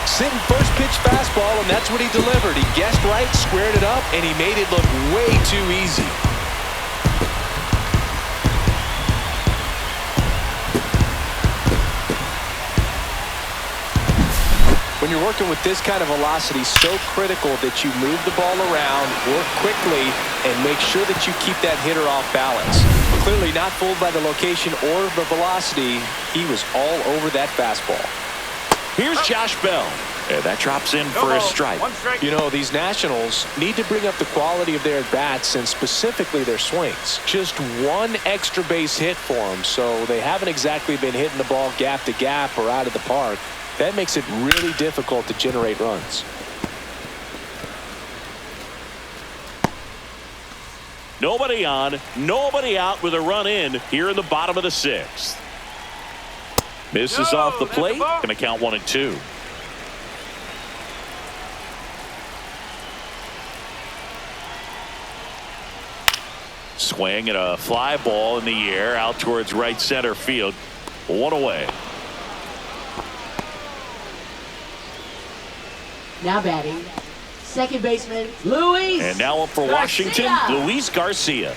Sitting first pitch fastball, and that's what he delivered. He guessed right, squared it up, and he made it look way too easy. When you're working with this kind of velocity, so critical that you move the ball around, work quickly, and make sure that you keep that hitter off balance. Clearly not fooled by the location or the velocity. He was all over that fastball. Here's Josh Bell. And that drops in for a strike. You know, these Nationals need to bring up the quality of their at-bats and specifically their swings. Just one extra base hit for them, so they haven't exactly been hitting the ball gap to gap or out of the park. That makes it really difficult to generate runs. Nobody on, nobody out with a run in here in the bottom of the 6th. Misses off the plate. Going to count 1-2. Swing and a fly ball in the air out towards right center field. 1 away. Now batting, second baseman, Luis. And now up for Washington, Luis Garcia.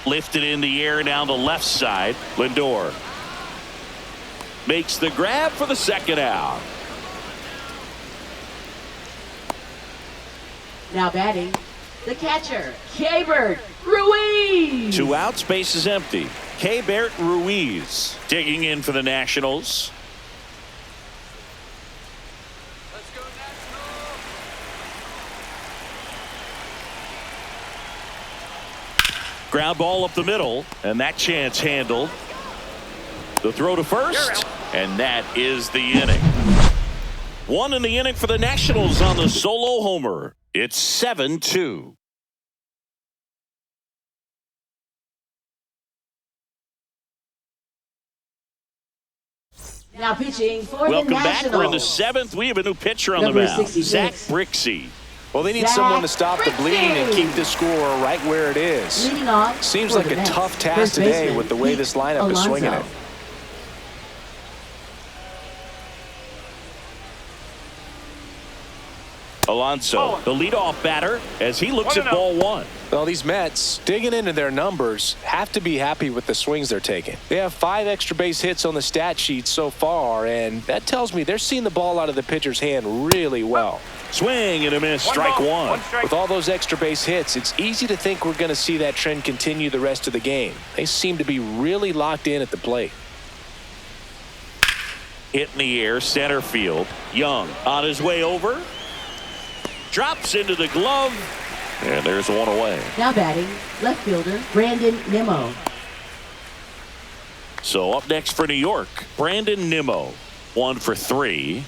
Lifted in the air down the left side. Lindor makes the grab for the second out. Now batting, the catcher, Keibert Ruiz. 2 outs, base is empty. Keibert Ruiz digging in for the Nationals. Let's go Nationals. Ground ball up the middle, and that chance handled. The throw to first, and that is the inning. 1 in the inning for the Nationals on the solo homer. It's 7-2. Now pitching for Welcome the back. Nationals. We're in the 7th. We have a new pitcher on Number the mound. 66. Zach Brixey. Well, they need Zach someone to stop the bleeding and Brixey. keep the score right where it is. Leading off Seems for like the a Mets, tough task first today baseman, with the way Pete this lineup is swinging it. Alonso. Alonso, the leadoff batter, as he looks at ball one. Well, these Mets, digging into their numbers, have to be happy with the swings they're taking. They have 5 extra base hits on the stat sheet so far, and that tells me they're seeing the ball out of the pitcher's hand really well. Swing and a miss, strike one. With all those extra base hits, it's easy to think we're going to see that trend continue the rest of the game. They seem to be really locked in at the plate. Hit in the air, center field. Young on his way over. Drops into the glove. And there's one away. Now batting, left fielder, Brandon Nimmo. So up next for New York, Brandon Nimmo. 1 for 3.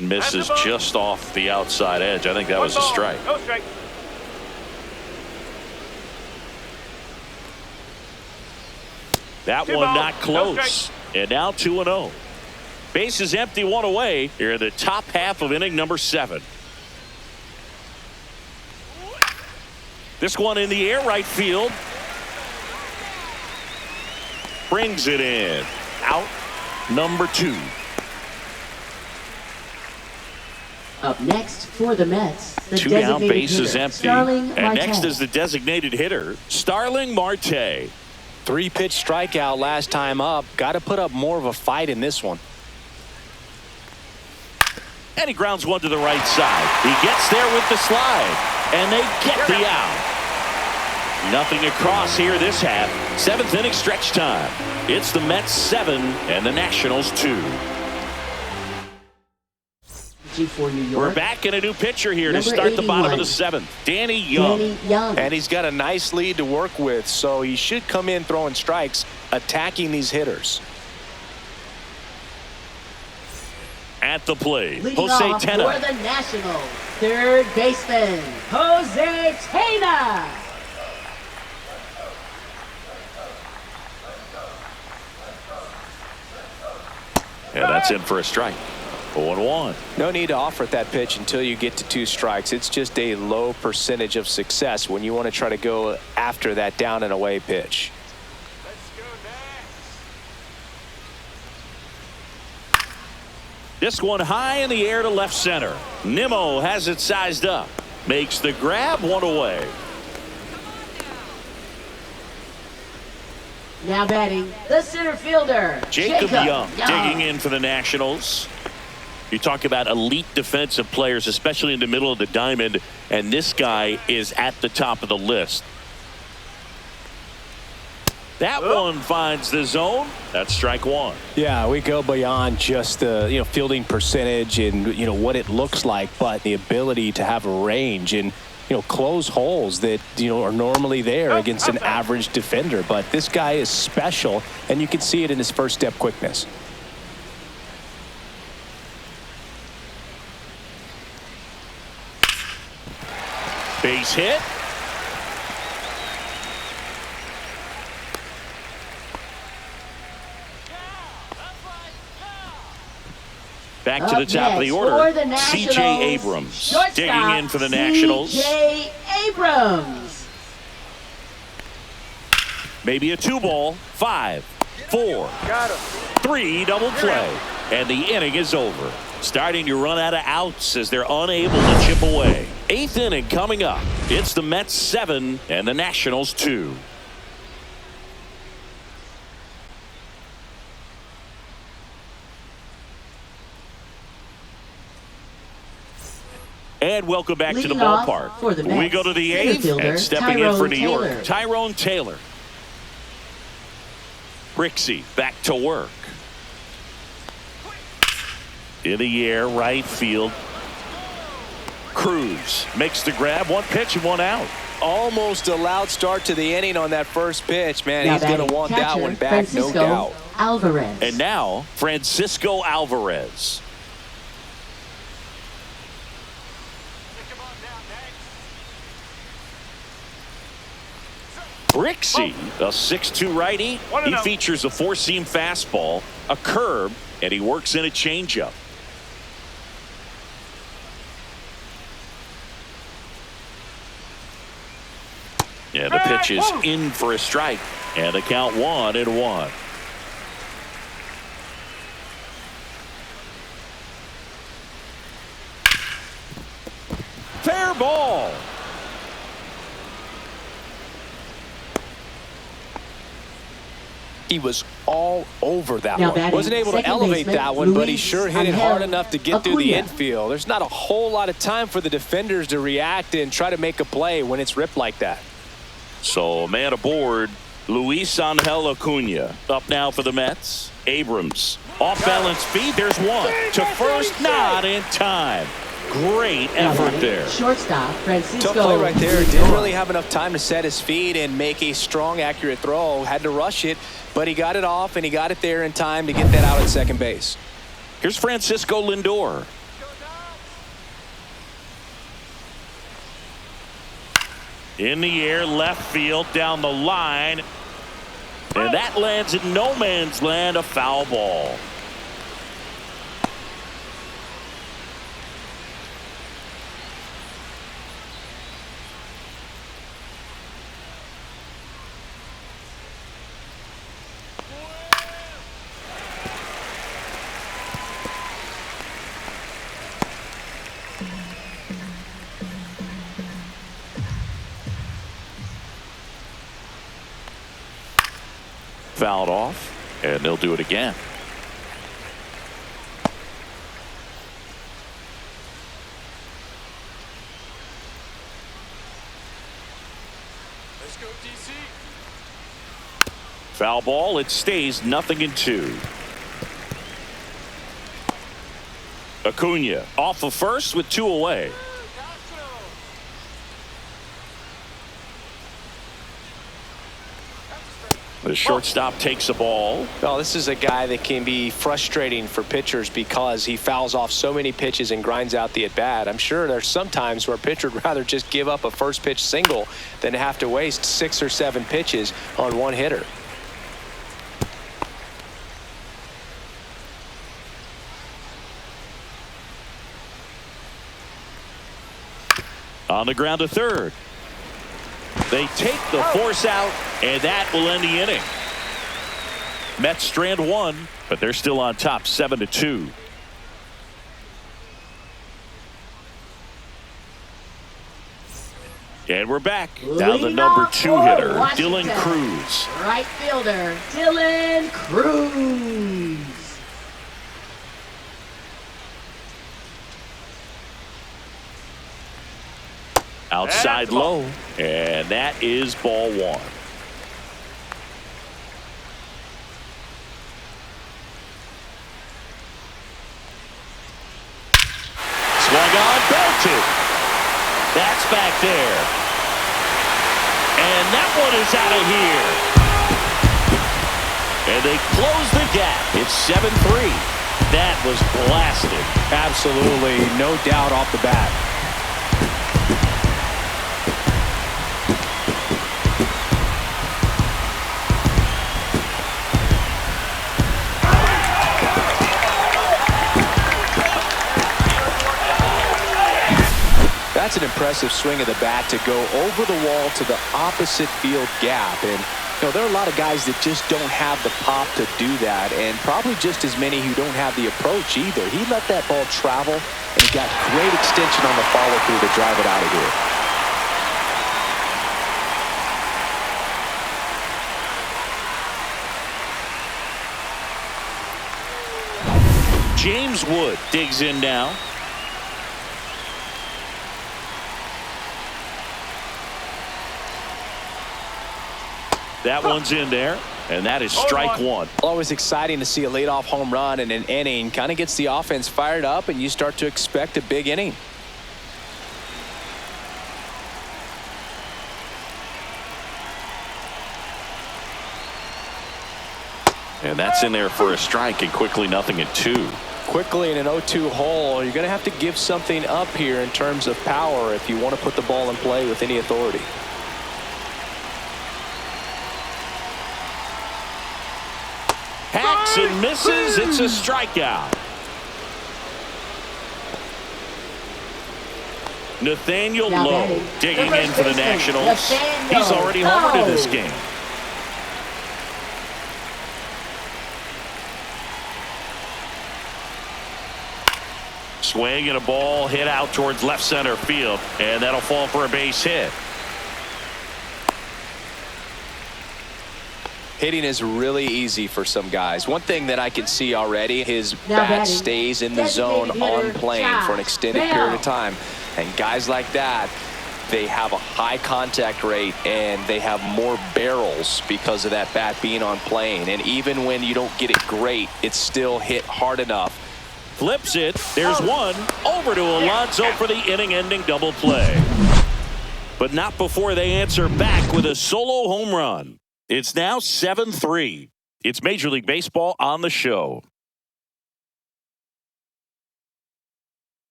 Misses just off the outside edge. I think that was a strike. No strike. That one not close. And now 2-0. Base is empty, 1 away. Here in the top half of inning number 7. This one in the air, right field. Brings it in. Out number 2. Up next for the Mets, the 2 down, designated base is hitter, empty. Starling And Marte. next is the designated hitter, Starling Marte. 3-pitch strikeout last time up. Got to put up more of a fight in this one. And he grounds one to the right side. He gets there with the slide. And they get the out. Nothing across here this half. 7th inning stretch time. It's the Mets 7 and the Nationals 2. For New York. We're back in a new pitcher here Number to start the bottom of 81. the 7th. Danny Young. Danny Young. And he's got a nice lead to work with, so he should come in throwing strikes, attacking these hitters. At the plate, Leading Jose off Tena. for the Nationals, third baseman, Jose Tena. And that's in for a strike. 0-1. No need to offer at that pitch until you get to 2 strikes. It's just a low percentage of success when you want to try to go after that down and away pitch. Let's go next. This one high in the air to left center. Nimmo has it sized up. Makes the grab, 1 away. Now batting, the center fielder, Jacob Young digging in for the Nationals. You talk about elite defensive players, especially in the middle of the diamond, and this guy is at the top of the list. That one finds the zone. That's strike 1. Yeah, we go beyond just the fielding percentage and what it looks like, but the ability to have a range and close holes that are normally there against an average defender. But this guy is special, and you can see it in his first step quickness. Base hit. Back to the top of the order, C.J. Abrams digging in for the Nationals. C.J. Abrams. Maybe a 2-ball. 5, 4, 3, double play. And the inning is over. Starting to run out of outs as they're unable to chip away. 8th inning coming up. It's the Mets 7 and the Nationals 2. And welcome back to the Leading off ballpark. for the We Mets, go to the center 8th fielder, and stepping in for New York, Tyrone Tyrone Taylor. Rixey back to work. In the air, right field. Cruz makes the grab. 1 pitch and 1 out. Almost a loud start to the inning on that first pitch, man. Now He's going to batting, want that catcher, one back, Francisco no doubt. Alvarez. And now, Francisco Alvarez. Come on down next. Rixey, a 6'2 righty. He features a 4-seam fastball, a curve, and he works in a changeup. Yeah, the pitch is in for a strike. And the count 1-1. Fair ball. He was all over that Now one. batting, Wasn't able to second elevate baseman, that one, but he Luis sure hit it hard Angel enough to get through the Acuna. infield. There's not a whole lot of time for the defenders to react and try to make a play when it's ripped like that. So, man aboard, Luis Angel Acuna. Up now for the Mets. Abrams. Off balance speed. There's one. To first, not in time. Great effort there. Shortstop, Francisco. Tough play right there. Didn't Lindor. really have enough time to set his feet and make a strong, accurate throw. Had to rush it, but he got it off, and he got it there in time to get that out at second base. Here's Francisco Lindor. In the air, left field, down the line. And that lands in no man's land, a foul ball. Fouled off, and they'll do it again. Let's go, DC. Foul ball, it stays 0-2. Acuna off of first with 2 away. The shortstop takes the ball. Well, this is a guy that can be frustrating for pitchers because he fouls off so many pitches and grinds out the at-bat. I'm sure there's some times where a pitcher would rather just give up a first pitch single than have to waste 6 or 7 pitches on one hitter. On the ground to third. They take the force out, and that will end the inning. Mets strand 1, but they're still on top 7-2. And we're back. Down the number 2 hitter, Dylan Cruz. Right fielder, Dylan Cruz. Outside low, and that is ball 1. Swung on, belted. That's back there. And that one is out of here. And they close the gap. It's 7-3. That was blasted. Absolutely, no doubt off the bat. That's an impressive swing of the bat to go over the wall to the opposite field gap. And, you know, there are a lot of guys that just don't have the pop to do that, and probably just as many who don't have the approach either. He let that ball travel, and he got great extension on the follow-through to drive it out of here. James Wood digs in now. That one's in there, and that is strike 1. Always exciting to see a leadoff home run in an inning. Kind of gets the offense fired up, and you start to expect a big inning. And that's in there for a strike, and quickly 0-2. Quickly in an 0-2 hole, you're going to have to give something up here in terms of power if you want to put the ball in play with any authority. Hacks and misses. It's a strikeout. Nathaniel Now Lowe batting, digging the in for the first baseman, Nationals. Nathaniel He's already homered in this Lowe. game. Swing and a ball hit out towards left center field, and that'll fall for a base hit. Hitting is really easy for some guys. One thing that I can see already, his bat stays in the zone on plane for an extended period of time. And guys like that, they have a high contact rate and they have more barrels because of that bat being on plane. And even when you don't get it great, it's still hit hard enough. Flips it. There's one. Over to Alonso for the inning-ending double play. But not before they answer back with a solo home run. It's now 7-3. It's Major League Baseball on the show.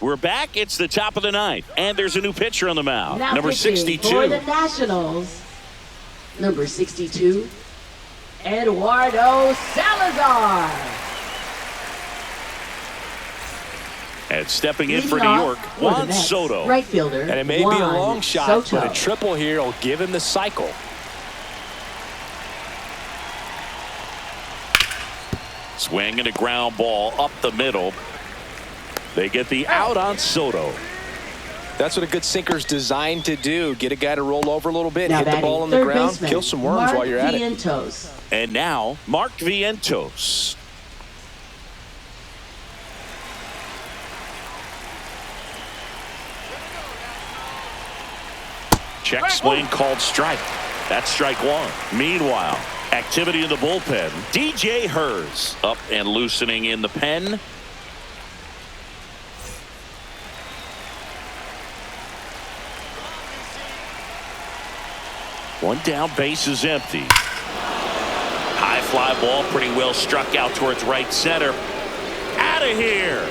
We're back. It's the top of the ninth, and there's a new pitcher on the mound. Now number 62. For the Nationals, number 62, Eduardo Salazar. And stepping in for New York, Juan Soto. Right fielder. And it may be a long shot, but a triple here will give him the cycle. Swing and a ground ball up the middle. They get the out on Soto. That's what a good sinker's designed to do. Get a guy to roll over a little bit, now hit the ball on the ground, baseman, kill some worms while you're at it. And now, Mark Vientos. Check swing called strike. That's strike one. Meanwhile, activity in the bullpen. DJ Hers up and loosening in the pen. One down, base is empty. High fly ball, pretty well struck out towards right center. Out of here.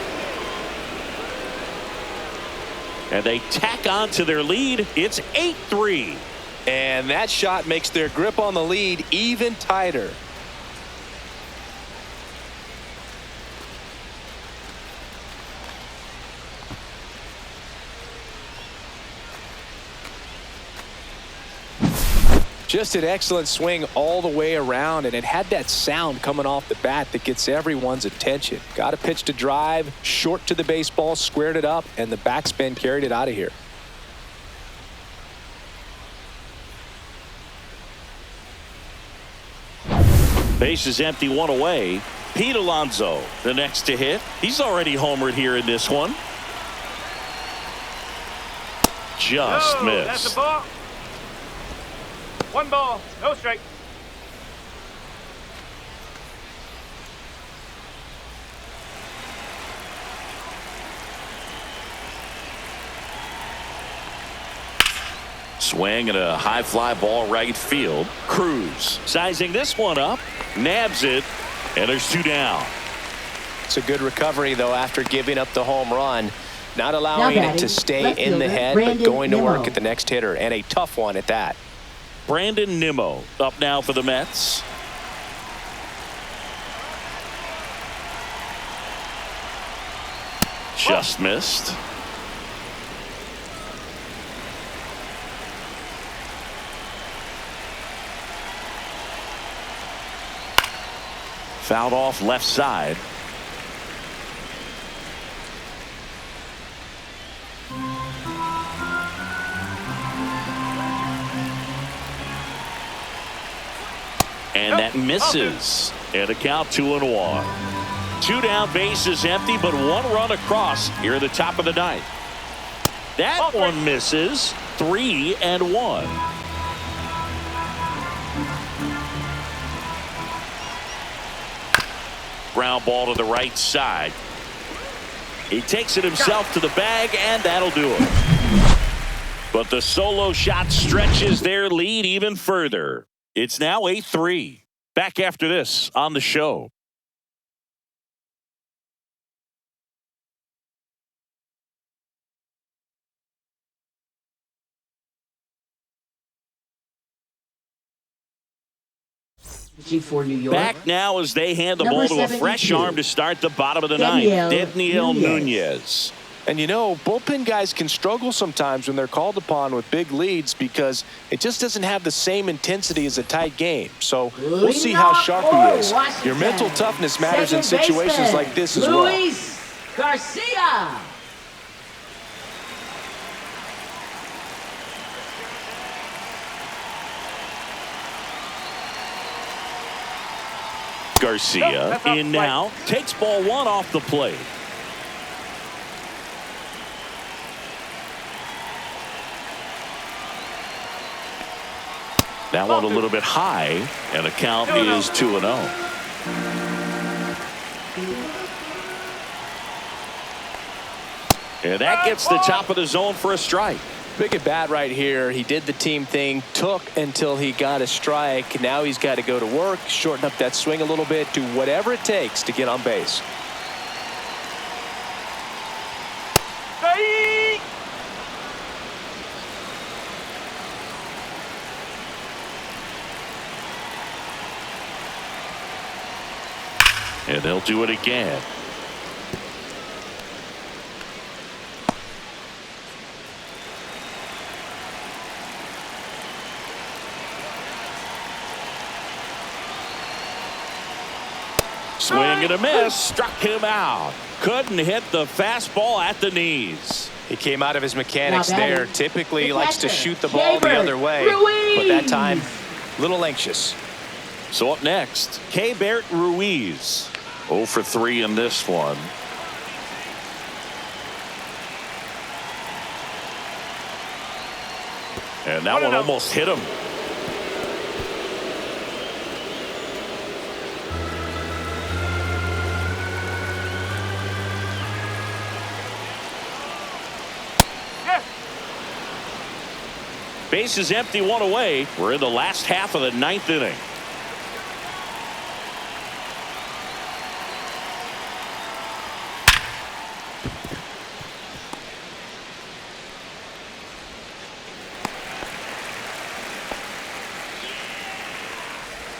And they tack on to their lead. It's 8-3. And that shot makes their grip on the lead even tighter. Just an excellent swing all the way around, and it had that sound coming off the bat that gets everyone's attention. Got a pitch to drive, short to the baseball, squared it up, and the backspin carried it out of here. Base is empty, one away. Pete Alonso, the next to hit. He's already homered here in this one. Just missed. That's a ball. One ball, no strike. Swing and a high fly ball right field. Cruz sizing this one up, nabs it, and there's two down. It's a good recovery, though, after giving up the home run. Not allowing it to stay in the head, but going to work at the next hitter, and a tough one at that. Brandon Nimmo up now for the Mets. Just missed. Fouled off left side. And that misses. And a count 2-1. Two down, base is empty, but one run across here at the top of the ninth. That one misses. 3-1. Ground ball to the right side. He takes it himself to the bag, and that'll do it. But the solo shot stretches their lead even further. It's now 8-3. Back after this on the show. For New York. Back now as they hand the ball to a fresh arm to start the bottom of the ninth. Daniel Nunez. And you know, bullpen guys can struggle sometimes when they're called upon with big leads because it just doesn't have the same intensity as a tight game. So we'll see how sharp he is. Your mental toughness matters in situations like this as well. Luis Garcia. Garcia in now, takes ball one off the plate. That one a little bit high, and the count is 2-0. And that gets the top of the zone for a strike. Big at bat right here. He did the team thing, took until he got a strike. Now he's got to go to work, shorten up that swing a little bit, do whatever it takes to get on base. And they'll do it again. Swing and a miss, struck him out. Couldn't hit the fastball at the knees. He came out of his mechanics Now there. batting, Typically the likes to catcher, shoot the ball the other way, Ruiz. but that time, a little anxious. So up next, Keibert Ruiz. 0 for 3 in this one. And that one almost hit him. Base is empty, one away. We're in the last half of the 9th inning.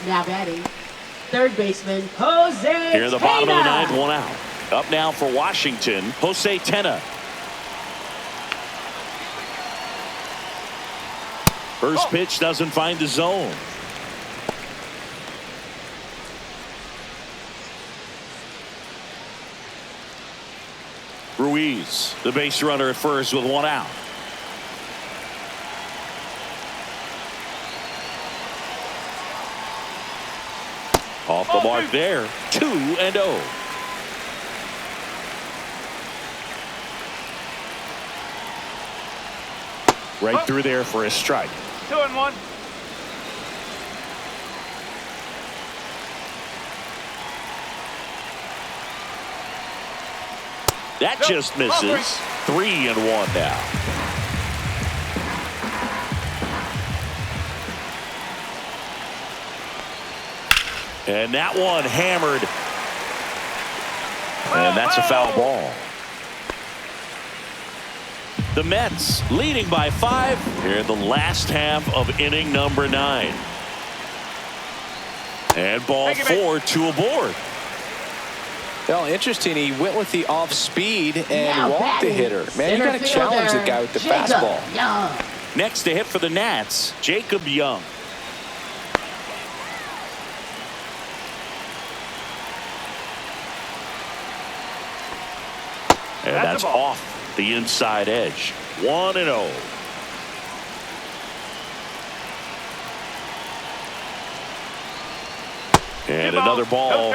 Now batting, third baseman Jose Here in the bottom of the Tena. 9th, one out. Up now for Washington, Jose Tena. First pitch doesn't find the zone. Ruiz, the base runner at first with one out. Off the mark there, 2-0. Right through there for a strike. 2-1. That just misses. 3-1 now. And that one hammered. And that's a foul ball. The Mets leading by 5 here in the last half of inning number 9. And ball 4, 2 aboard. Well, interesting. He went with the off speed and Now walked the batting, hitter. Man, you center got to challenge the fielder, guy with the Jacob fastball. Young. Next to hit for the Nats, Jacob Young. And that's off the inside edge. 1-0. And another ball.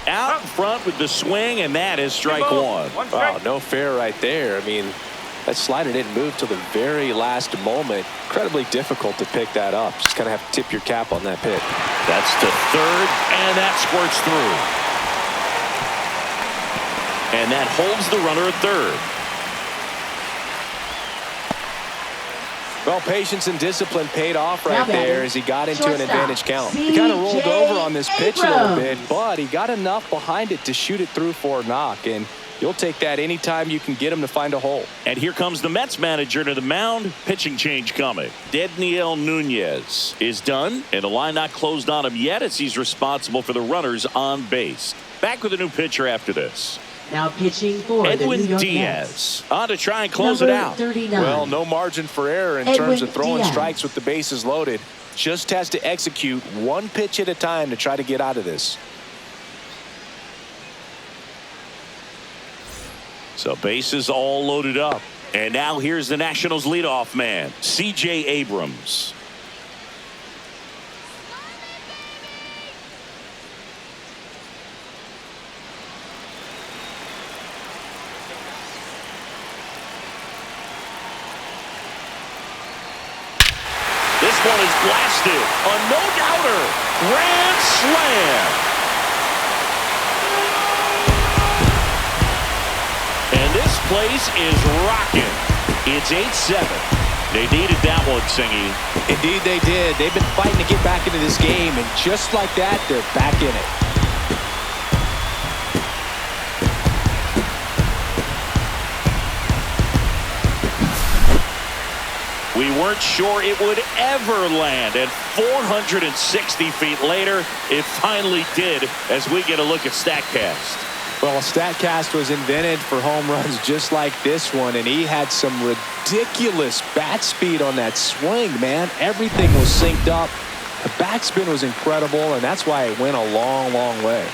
Out in front with the swing, and that is strike 1. Wow, no fair right there. I mean, that slider didn't move till the very last moment. Incredibly difficult to pick that up. Just kind of have to tip your cap on that pitch. That's to third, and that squirts through. And that holds the runner at third. Well, patience and discipline paid off right there as he got into an advantage count. He kind of rolled C.J. over on this pitch a little bit, Abrams. but he got enough behind it to shoot it through for a knock. And You'll take that anytime you can get him to find a hole. And here comes the Mets manager to the mound. Pitching change coming. Dedniel Nunez is done, and the line not closed on him yet as he's responsible for the runners on base. Back with a new pitcher after this. Now pitching for the Edwin New York Diaz Mets. on to try and close Number it out. 39. Well, no margin for error in Edwin terms of throwing Diaz. strikes with the bases loaded. Just has to execute one pitch at a time to try to get out of this. So bases all loaded up. And now here's the Nationals leadoff man, C.J. Abrams. This one is blasted. A no-doubter. Grand slam. And this place is rocking. It's 8-7. They needed that one, Singy. Indeed they did. They've been fighting to get back into this game, and just like that, they're back in it. We weren't sure it would ever land, and 460 feet later, it finally did as we get a look at StatCast. Well, StatCast was invented for home runs just like this one, and he had some ridiculous bat speed on that swing, man. Everything was synced up. The backspin was incredible, and that's why it went a long, long way.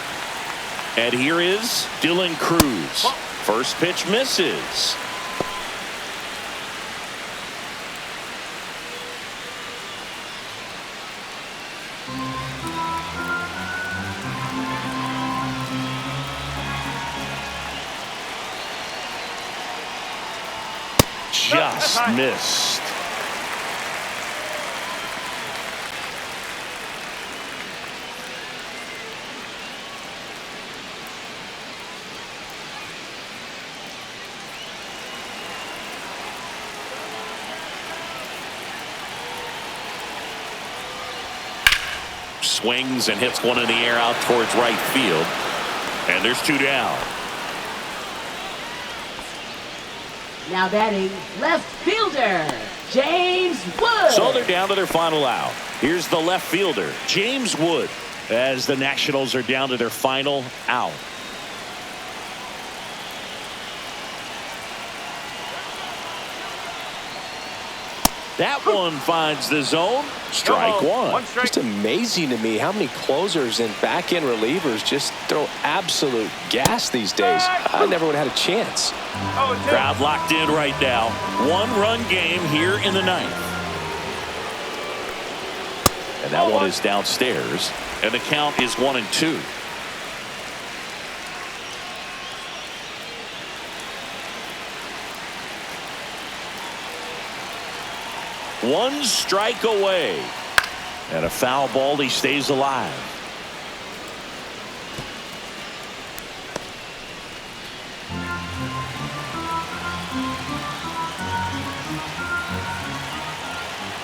And here is Dylan Cruz. First pitch misses. Just missed. Swings and hits one in the air out towards right field. And there's two down. Now batting left fielder, James Wood. So they're down to their final out. Here's the left fielder, James Wood, as the Nationals are down to their final out. That one finds the zone. Strike one. One strike. Just amazing to me how many closers and back-end relievers just throw absolute gas these days. I never would have had a chance. Oh, two. Crowd locked in right now. One-run game here in the ninth. And that one is downstairs. And the count is 1-2. One strike away. And a foul ball. He stays alive.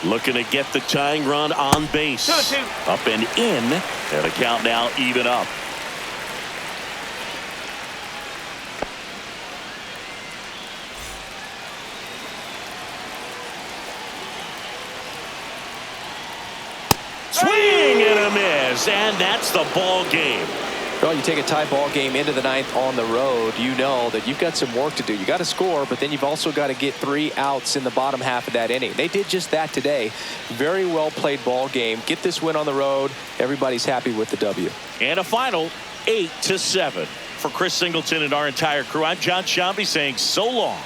Looking to get the tying run on base. 2-2. Up and in. And the count now even up. Swing and a miss. And that's the ball game. Well, you take a tie ball game into the ninth on the road, you know that you've got some work to do. You got to score, but then you've also got to get 3 outs in the bottom half of that inning. They did just that today. Very well played ball game. Get this win on the road. Everybody's happy with the W. And a final 8-7. For Chris Singleton and our entire crew, I'm John Shambi saying so long.